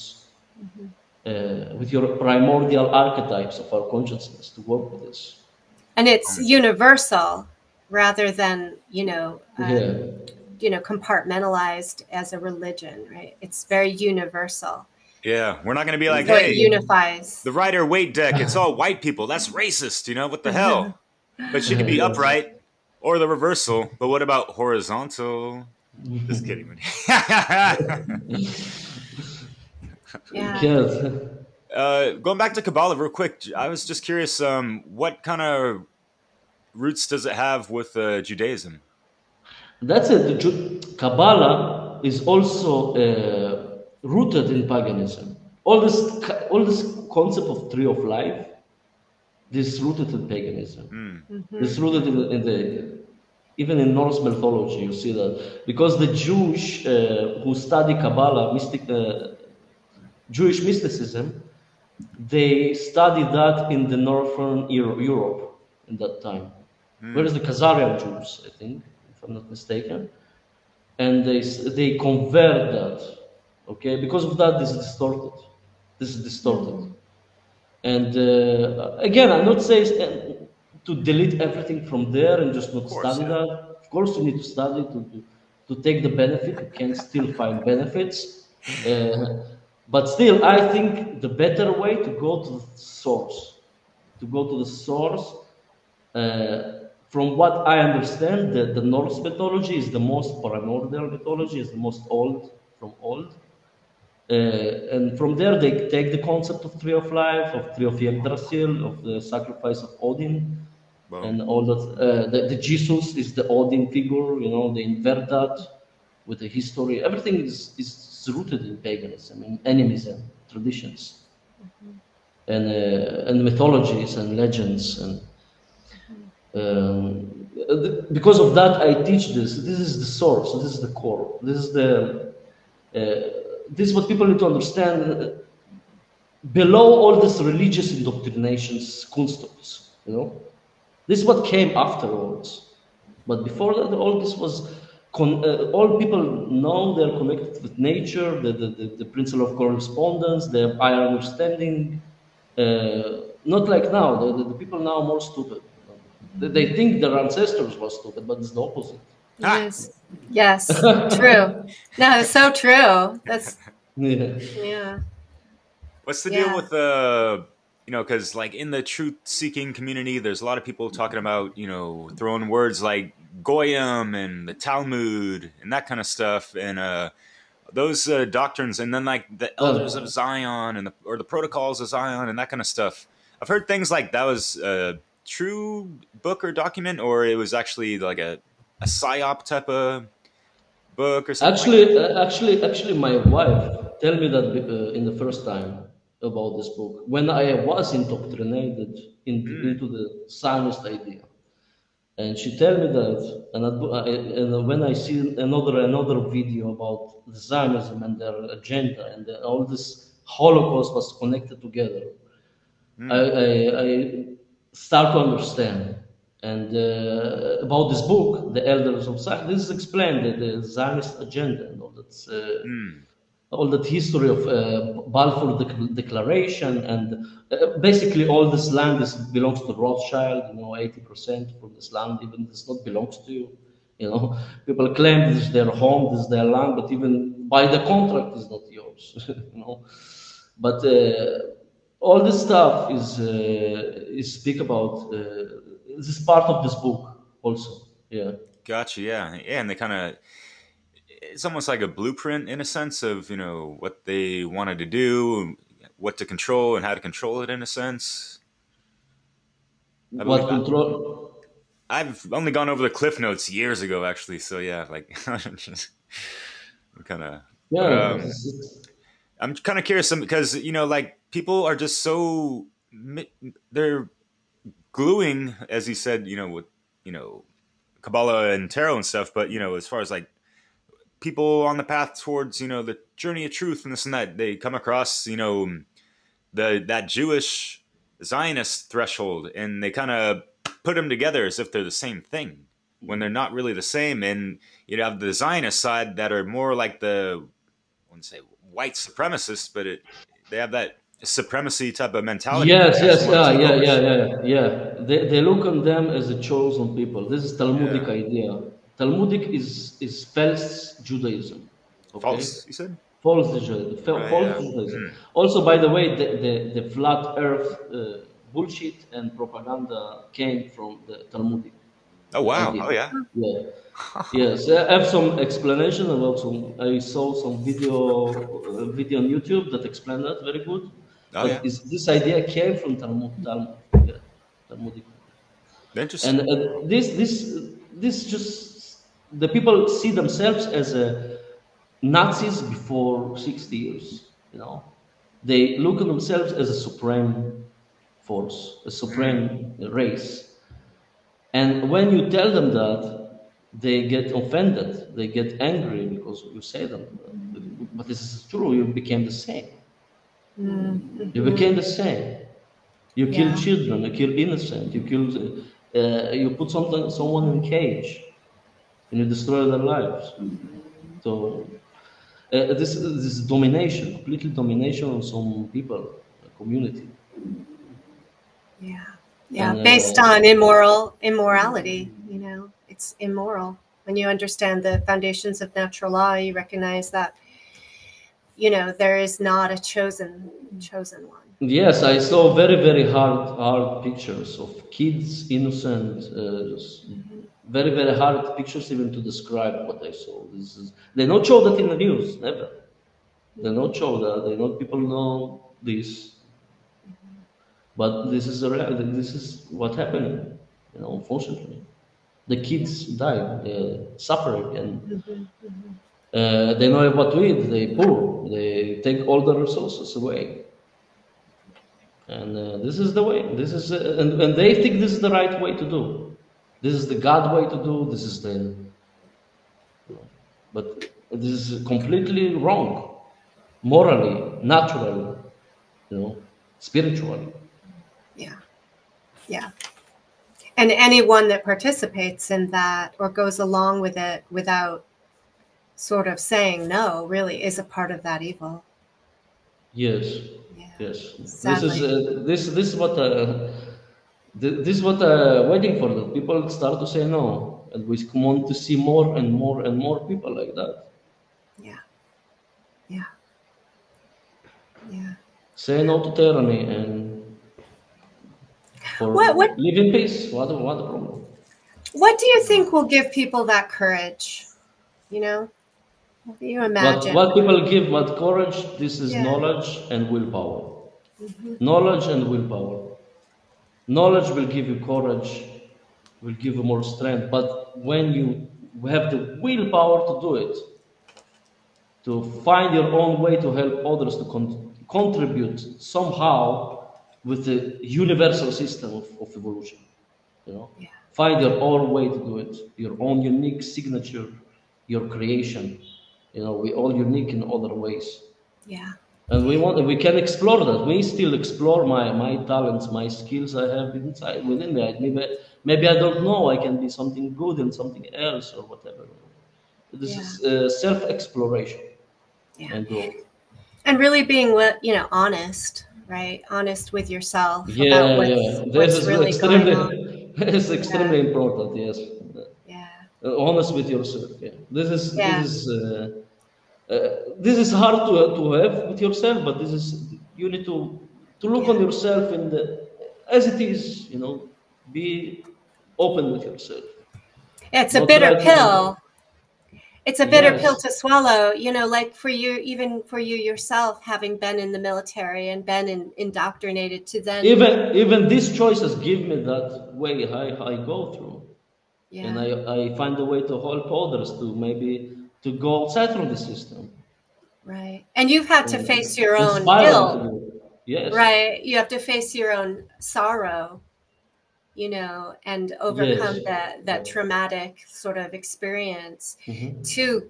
Speaker 3: with your primordial archetypes of our consciousness to work with this.
Speaker 1: And it's universal rather than, compartmentalized as a religion, right? It's very universal.
Speaker 2: Yeah, we're not going to be like,
Speaker 1: So
Speaker 2: hey,
Speaker 1: it unifies.
Speaker 2: the Rider Waite deck, it's all white people. That's racist, what the hell? But she could be
Speaker 3: Yes.
Speaker 2: upright or the reversal. But what about horizontal? Just kidding.
Speaker 1: Yeah.
Speaker 3: Yes.
Speaker 2: Going back to Kabbalah real quick, I was just curious, what kind of roots does it have with Judaism?
Speaker 3: That's it. Kabbalah is also rooted in paganism. All this concept of tree of life, this is rooted in paganism. This is rooted in the even in Norse mythology. You see that because the Jewish who study Kabbalah, Jewish mysticism, they studied that in the northern Europe in that time. Whereas the Khazarian Jews, I think, if I'm not mistaken, and they convert that, okay? Because of that, this is distorted. This is distorted. And again, I'm not saying to delete everything from there and just not study that. Of course, you need to study to take the benefit. You can still find benefits. But still, I think the better way to go to the source, from what I understand, the Norse mythology is the most primordial mythology, is the most old from old. And from there, they take the concept of Tree of Life, of Tree of Yggdrasil, of the sacrifice of Odin, and all that. The Jesus is the Odin figure, they invert that with the history. Everything is rooted in paganism, in animism, traditions, and mythologies and legends. And because of that, I teach this. This is the source. This is the core. This is what people need to understand. Below all this religious indoctrinations, constructs, this is what came afterwards. But before that, all this was. All people know they're connected with nature, the principle of correspondence, they have higher understanding. Not like now. The people now are more stupid. They think their ancestors were stupid, but it's the opposite.
Speaker 1: Yes, true. No, it's so true. That's
Speaker 3: yeah.
Speaker 2: What's the deal with because like in the truth-seeking community, there's a lot of people talking about throwing words like Goyim and the Talmud and that kind of stuff, and those doctrines, and then like the Elders of Zion or the Protocols of Zion and that kind of stuff. I've heard things like that was a true book or document, or it was actually like a psyop type of book or something.
Speaker 3: Actually, my wife told me that in the first time about this book when I was indoctrinated into the Zionist idea, and she told me that, and when I see another video about the Zionism and their agenda and all this Holocaust was connected together, I start to understand. And about this book, The Elders of Zion, this is explained the Zionist agenda and all that history of Balfour Declaration, and basically all this land belongs to Rothschild. 80% from this land even does not belongs to you. People claim this is their home, this is their land, but even by the contract is not yours. But all this stuff is speak about. This is part of this book also. Yeah.
Speaker 2: Gotcha. Yeah. Yeah. And they kind of, it's almost like a blueprint in a sense of, what they wanted to do, what to control and how to control it in a sense.
Speaker 3: What control?
Speaker 2: I've only gone over the cliff notes years ago, actually. So yeah, like I'm kind of,
Speaker 3: Yeah.
Speaker 2: I'm kind of curious because, like people are just so, they're gluing, as he said, with, Kabbalah and tarot and stuff. But, as far as like people on the path towards, the journey of truth and this and that, they come across, that Jewish Zionist threshold, and they kind of put them together as if they're the same thing when they're not really the same. And you have the Zionist side that are more like I wouldn't say white supremacists, but they have that supremacy type of mentality.
Speaker 3: Yes, yeah. They look on them as a chosen people. This is Talmudic idea. Talmudic is false Judaism. Okay?
Speaker 2: False, you said?
Speaker 3: False Judaism. Judaism. Also, by the way, the flat Earth bullshit and propaganda came from the Talmudic.
Speaker 2: Oh wow!
Speaker 3: idea.
Speaker 2: Oh yeah.
Speaker 3: Yeah. Yes, I have some explanation about some. I saw some video on YouTube that explained that very good.
Speaker 2: Oh yeah.
Speaker 3: This idea came from Talmudic.
Speaker 2: Interesting.
Speaker 3: And this just the people see themselves as Nazis before 60 years. They look at themselves as a supreme force, a supreme race. And when you tell them that, they get offended, they get angry because you say them. But this is true. You became the same.
Speaker 1: Mm-hmm.
Speaker 3: You became the same. You kill children. You kill innocent. You kill. You put someone in a cage, and you destroy their lives. So this is domination, completely domination on some people, a community.
Speaker 1: Yeah. Yeah, based on immorality, it's immoral. When you understand the foundations of natural law, you recognize that, there is not a chosen one.
Speaker 3: Yes, I saw very, very hard pictures of kids, innocent, very, very hard pictures even to describe what I saw. They not show that in the news, never. They not show that. They not people know this. But this is the reality. This is what happened. Unfortunately, the kids died, suffering, and they know what to eat. They poor. They take all the resources away, and this is the way. This is, and they think this is the right way to do. This is the God way to do. This is but this is completely wrong, morally, naturally, spiritually.
Speaker 1: Yeah. And anyone that participates in that or goes along with it without sort of saying no really is a part of that evil.
Speaker 3: Yes.
Speaker 1: Yeah.
Speaker 3: Yes.
Speaker 1: Sadly.
Speaker 3: This is what waiting for that. People start to say no, and we want to see more and more and more people like that.
Speaker 1: Yeah.
Speaker 3: Say no to tyranny and live in peace. What a problem.
Speaker 1: What do you think will give people that courage? What do you imagine?
Speaker 3: What people give, what courage, this is knowledge and willpower. Mm-hmm. Knowledge and willpower. Knowledge will give you courage, will give you more strength. But when you have the willpower to do it, to find your own way to help others to contribute somehow with the universal system of evolution, find your own way to do it, your own unique signature, your creation. We all unique in other ways.
Speaker 1: Yeah.
Speaker 3: And we can explore that. We still explore my talents, my skills I have inside within me. Maybe I don't know. I can be something good and something else or whatever. This is self exploration and growth.
Speaker 1: And really being, honest, right? Honest with yourself about
Speaker 3: Yeah, yeah. This
Speaker 1: what's
Speaker 3: is
Speaker 1: really going on.
Speaker 3: it's extremely important. Yes.
Speaker 1: Yeah.
Speaker 3: Honest with yourself. Yeah.
Speaker 1: Yeah.
Speaker 3: This is hard to have with yourself, but this is you need to look on yourself in the as it is. Be open with yourself.
Speaker 1: It's a
Speaker 3: Not
Speaker 1: bitter
Speaker 3: try to
Speaker 1: pill. It's a bitter pill
Speaker 3: yes.
Speaker 1: to swallow, like for you, even for you yourself, having been in the military and been indoctrinated to then.
Speaker 3: Even these choices give me that way I go through.
Speaker 1: Yeah.
Speaker 3: And I find a way to help others to maybe to go outside from the system.
Speaker 1: Right. And you've had to face your own
Speaker 3: Inspire them to
Speaker 1: guilt.
Speaker 3: do it. Yes.
Speaker 1: Right. You have to face your own sorrow, and overcome that traumatic sort of experience to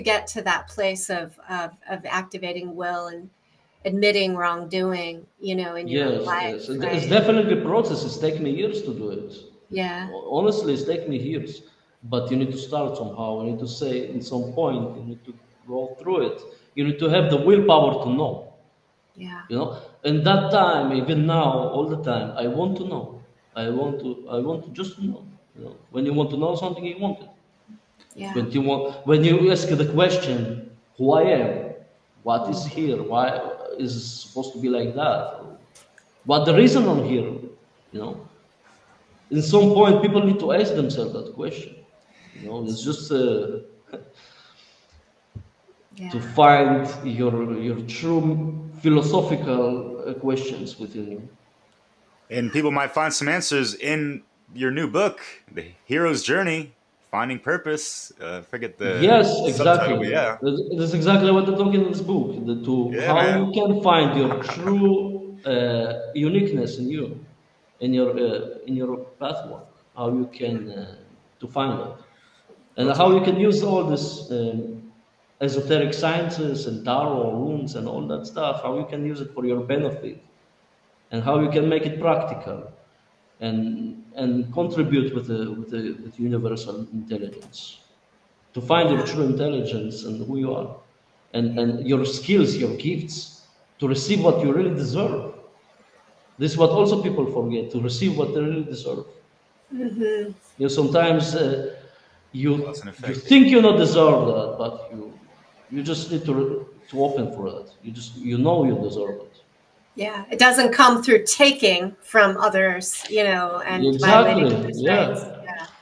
Speaker 1: get to that place of activating will and admitting wrongdoing, in your own life.
Speaker 3: Yes.
Speaker 1: Right?
Speaker 3: It's definitely a process. It's taken me years to do it.
Speaker 1: Yeah.
Speaker 3: Honestly, it's taken me years. But you need to start somehow. You need to say in some point, you need to go through it. You need to have the willpower to know.
Speaker 1: Yeah.
Speaker 3: And that time, even now, all the time, I want to know. I want to just know. When you want to know something, you want it.
Speaker 1: Yeah.
Speaker 3: When you ask the question, who I am, what is here, why is it supposed to be like that, what the reason I'm here, in some point, people need to ask themselves that question. It's just to find your true philosophical questions within you.
Speaker 2: And people might find some answers in your new book, The Hero's Journey, Finding Purpose. Forget the subtitle, but yeah.
Speaker 3: That's exactly what I'm talking in this book. How you can find your true uniqueness in you, in your pathway. How you can to find it, and how you can use all this esoteric sciences and tarot runes and all that stuff. How you can use it for your benefit, and how you can make it practical. And contribute with the universal intelligence to find your true intelligence and who you are, and your skills, your gifts, to receive what you really deserve. This is what also people forget, to receive what they really deserve. Sometimes you think you not deserve that, but you just need to open for that. You you deserve it.
Speaker 1: Yeah, it doesn't come through taking from others, and
Speaker 3: exactly.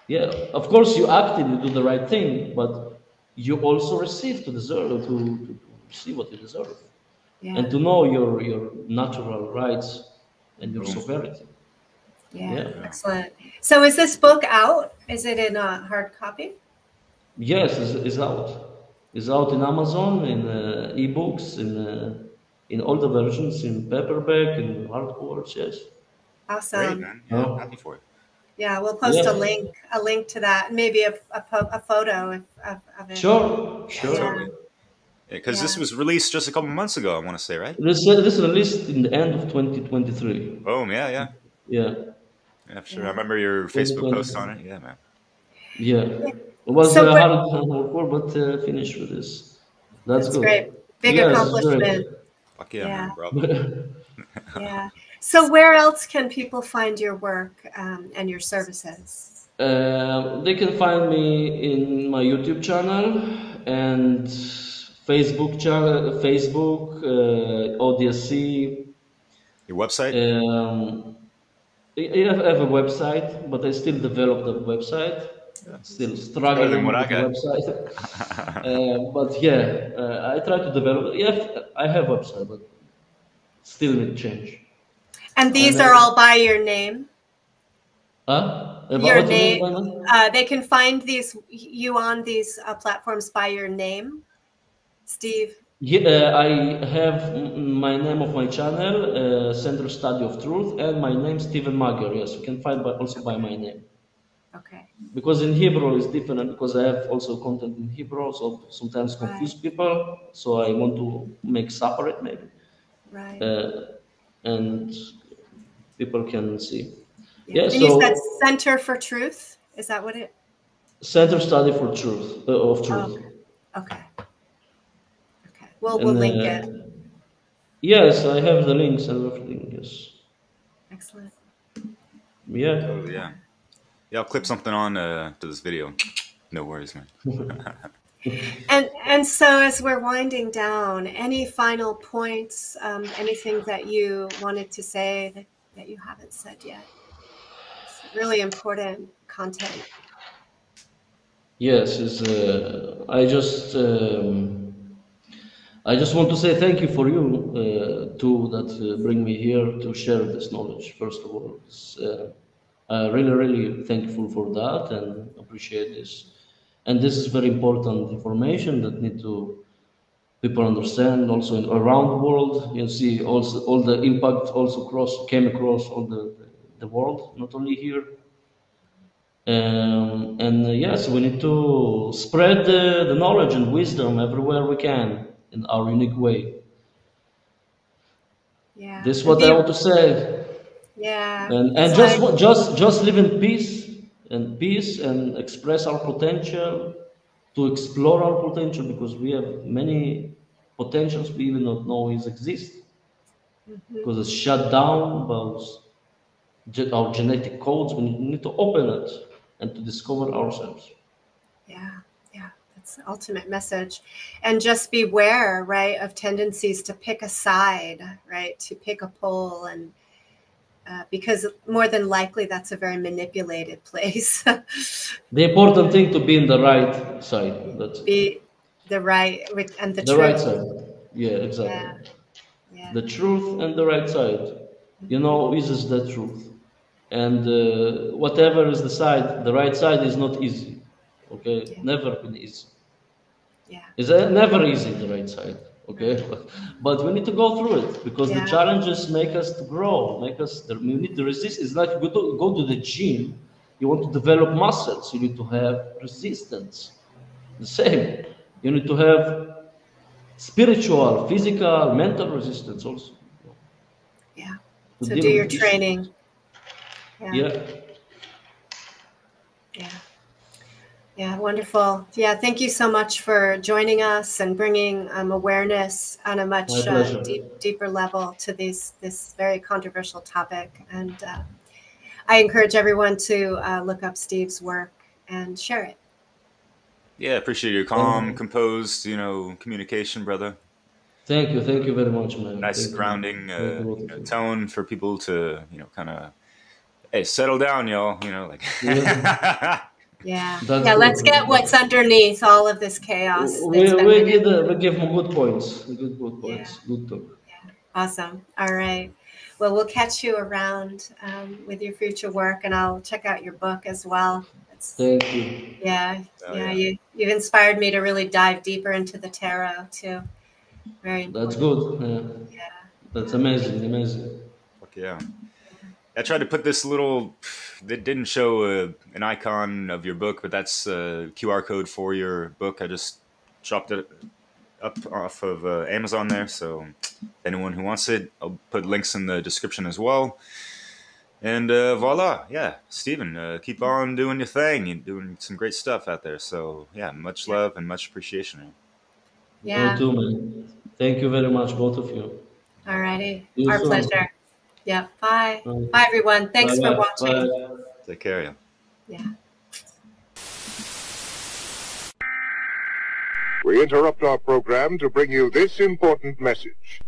Speaker 1: Yeah.
Speaker 3: Of course, you acted, you do the right thing, but you also receive to deserve to see what you deserve, and to know your natural rights and your sovereignty.
Speaker 1: Yeah, excellent. So, is this book out? Is it in a hard copy?
Speaker 3: Yes, it's out. It's out in Amazon, in ebooks, in all the versions, in paperback, in hardcovers, yes.
Speaker 1: Awesome.
Speaker 2: Great, man. Yeah, happy for it.
Speaker 1: Yeah, we'll post a link to that, maybe a photo of it.
Speaker 3: Sure.
Speaker 2: Because this was released just a couple months ago, I want to say, right?
Speaker 3: This released in the end of 2023.
Speaker 2: Boom, yeah.
Speaker 3: Yeah,
Speaker 2: for sure. I remember your Facebook post on it. Yeah, man.
Speaker 3: Yeah. It was hard, but finished with this. That's good.
Speaker 1: Great. Big accomplishment.
Speaker 2: Fuck yeah, man, bravo.
Speaker 1: Yeah. So where else can people find your work and your services?
Speaker 3: They can find me in my YouTube channel and Facebook channel, ODSC.
Speaker 2: Your website?
Speaker 3: I have a website, but I still develop the website. Still struggling with the website. But I try to develop it. Yeah, I have a website, but still need change.
Speaker 1: And these are all by your name?
Speaker 3: Your
Speaker 1: name? They can find you on these platforms by your name, Steve?
Speaker 3: Yeah, I have my name of my channel, Center Study of Truth, and my name, Stephen Mager. Yes, you can find also by my name.
Speaker 1: Okay.
Speaker 3: Because in Hebrew it's different, because I have also content in Hebrew, so sometimes confuse people. So I want to make separate maybe.
Speaker 1: Right.
Speaker 3: And people can see.
Speaker 1: Yeah. And
Speaker 3: So
Speaker 1: you said Center for Truth. Is that what it?
Speaker 3: Center Study for Truth of Truth.
Speaker 1: Oh, okay. Okay. We'll link it.
Speaker 3: Yes, I have the links and everything. Yes.
Speaker 1: Excellent.
Speaker 3: Yeah.
Speaker 2: Oh yeah. Yeah, I'll clip something on to this video. No worries, man.
Speaker 1: And so as we're winding down, any final points, anything that you wanted to say that you haven't said yet? It's really important content.
Speaker 3: Yes, I just want to say thank you for you two that bring me here to share this knowledge. First of all, I'm really thankful for that and appreciate this. And this is very important information that need to people understand also around the world. You see also all the impact also came across all the world, not only here. Yes, we need to spread the knowledge and wisdom everywhere we can in our unique way.
Speaker 1: Yeah.
Speaker 3: This is what I want to say.
Speaker 1: Yeah.
Speaker 3: And just live in peace and express our potential, to explore our potential, because we have many potentials we even not know exist. Because it's shut down by our genetic codes. We need to open it and to discover ourselves.
Speaker 1: Yeah, that's the ultimate message. And just beware, right, of tendencies to pick a side, right, to pick a pole, and because more than likely that's a very manipulated place.
Speaker 3: The important thing to be in the right side.
Speaker 1: Be the right and the
Speaker 3: truth. Right side. Yeah, exactly.
Speaker 1: Yeah.
Speaker 3: The truth and the right side. You know, is the truth. And whatever is the side, the right side is not easy. Okay, never been easy.
Speaker 1: Yeah,
Speaker 3: it's never easy the right side. Okay, but we need to go through it, because the challenges make us to grow, we need to resist. It's like you go to the gym, you want to develop muscles, you need to have resistance. The same, you need to have spiritual, physical, mental resistance also.
Speaker 1: Yeah, so do your training. Yeah, wonderful. Yeah, thank you so much for joining us and bringing awareness on a much deeper level to this very controversial topic. And I encourage everyone to look up Steve's work and share it.
Speaker 2: Yeah, appreciate your calm, composed, communication, brother.
Speaker 3: Thank you very much, man.
Speaker 2: Nice grounding tone for people to, kind of, hey, settle down, y'all.
Speaker 1: Yeah, let's get what's underneath all of this chaos.
Speaker 3: We give them good points. Good points. Good talk.
Speaker 1: Yeah. Awesome. All right. Well, we'll catch you around with your future work, and I'll check out your book as well.
Speaker 3: Thank you.
Speaker 1: Yeah. You've inspired me to really dive deeper into the tarot too. Very important.
Speaker 3: That's good. Yeah. That's amazing.
Speaker 2: Fuck yeah. I tried to put this little, it didn't show an icon of your book, but that's a QR code for your book. I just chopped it up off of Amazon there. So anyone who wants it, I'll put links in the description as well. And voila. Yeah, Stephen, keep on doing your thing. You're doing some great stuff out there. So yeah, much love and much appreciation.
Speaker 1: Yeah.
Speaker 3: You too, man. Thank you very much, both of you.
Speaker 1: All righty. Our pleasure. Yeah. Bye. Bye, everyone. Thanks for watching.
Speaker 2: Bye. Take care.
Speaker 1: Yeah.
Speaker 4: We interrupt our program to bring you this important message.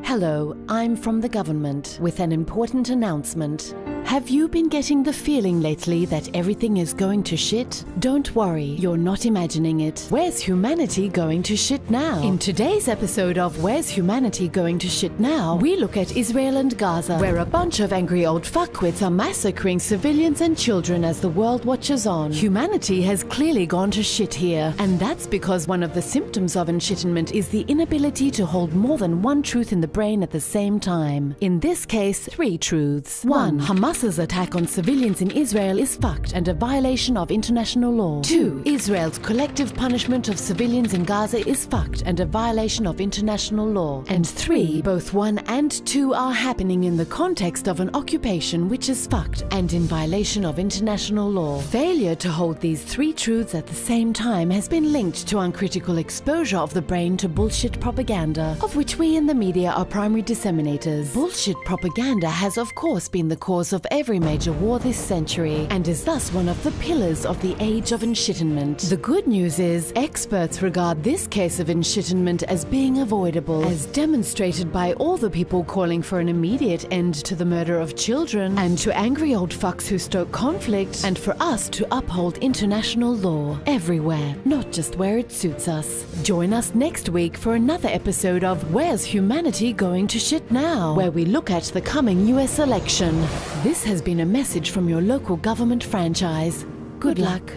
Speaker 5: Hello, I'm from the government with an important announcement. Have you been getting the feeling lately that everything is going to shit? Don't worry, you're not imagining it. Where's humanity going to shit now? In today's episode of Where's Humanity Going to Shit Now, we look at Israel and Gaza, where a bunch of angry old fuckwits are massacring civilians and children as the world watches on. Humanity has clearly gone to shit here, and that's because one of the symptoms of enshittenment is the inability to hold more than one truth in the brain at the same time. In this case, 3 truths. 1. Hamas Hamas's attack on civilians in Israel is fucked and a violation of international law. 2. Israel's collective punishment of civilians in Gaza is fucked and a violation of international law. And 3. Both 1 and 2 are happening in the context of an occupation which is fucked and in violation of international law. Failure to hold these 3 truths at the same time has been linked to uncritical exposure of the brain to bullshit propaganda, of which we in the media are primary disseminators. Bullshit propaganda has of course been the cause of every major war this century, and is thus one of the pillars of the age of enshittenment. The good news is, experts regard this case of enshittenment as being avoidable, as demonstrated by all the people calling for an immediate end to the murder of children, and to angry old fucks who stoke conflict, and for us to uphold international law everywhere, not just where it suits us. Join us next week for another episode of Where's Humanity Going to Shit Now?, where we look at the coming US election. This has been a message from your local government franchise. Good luck.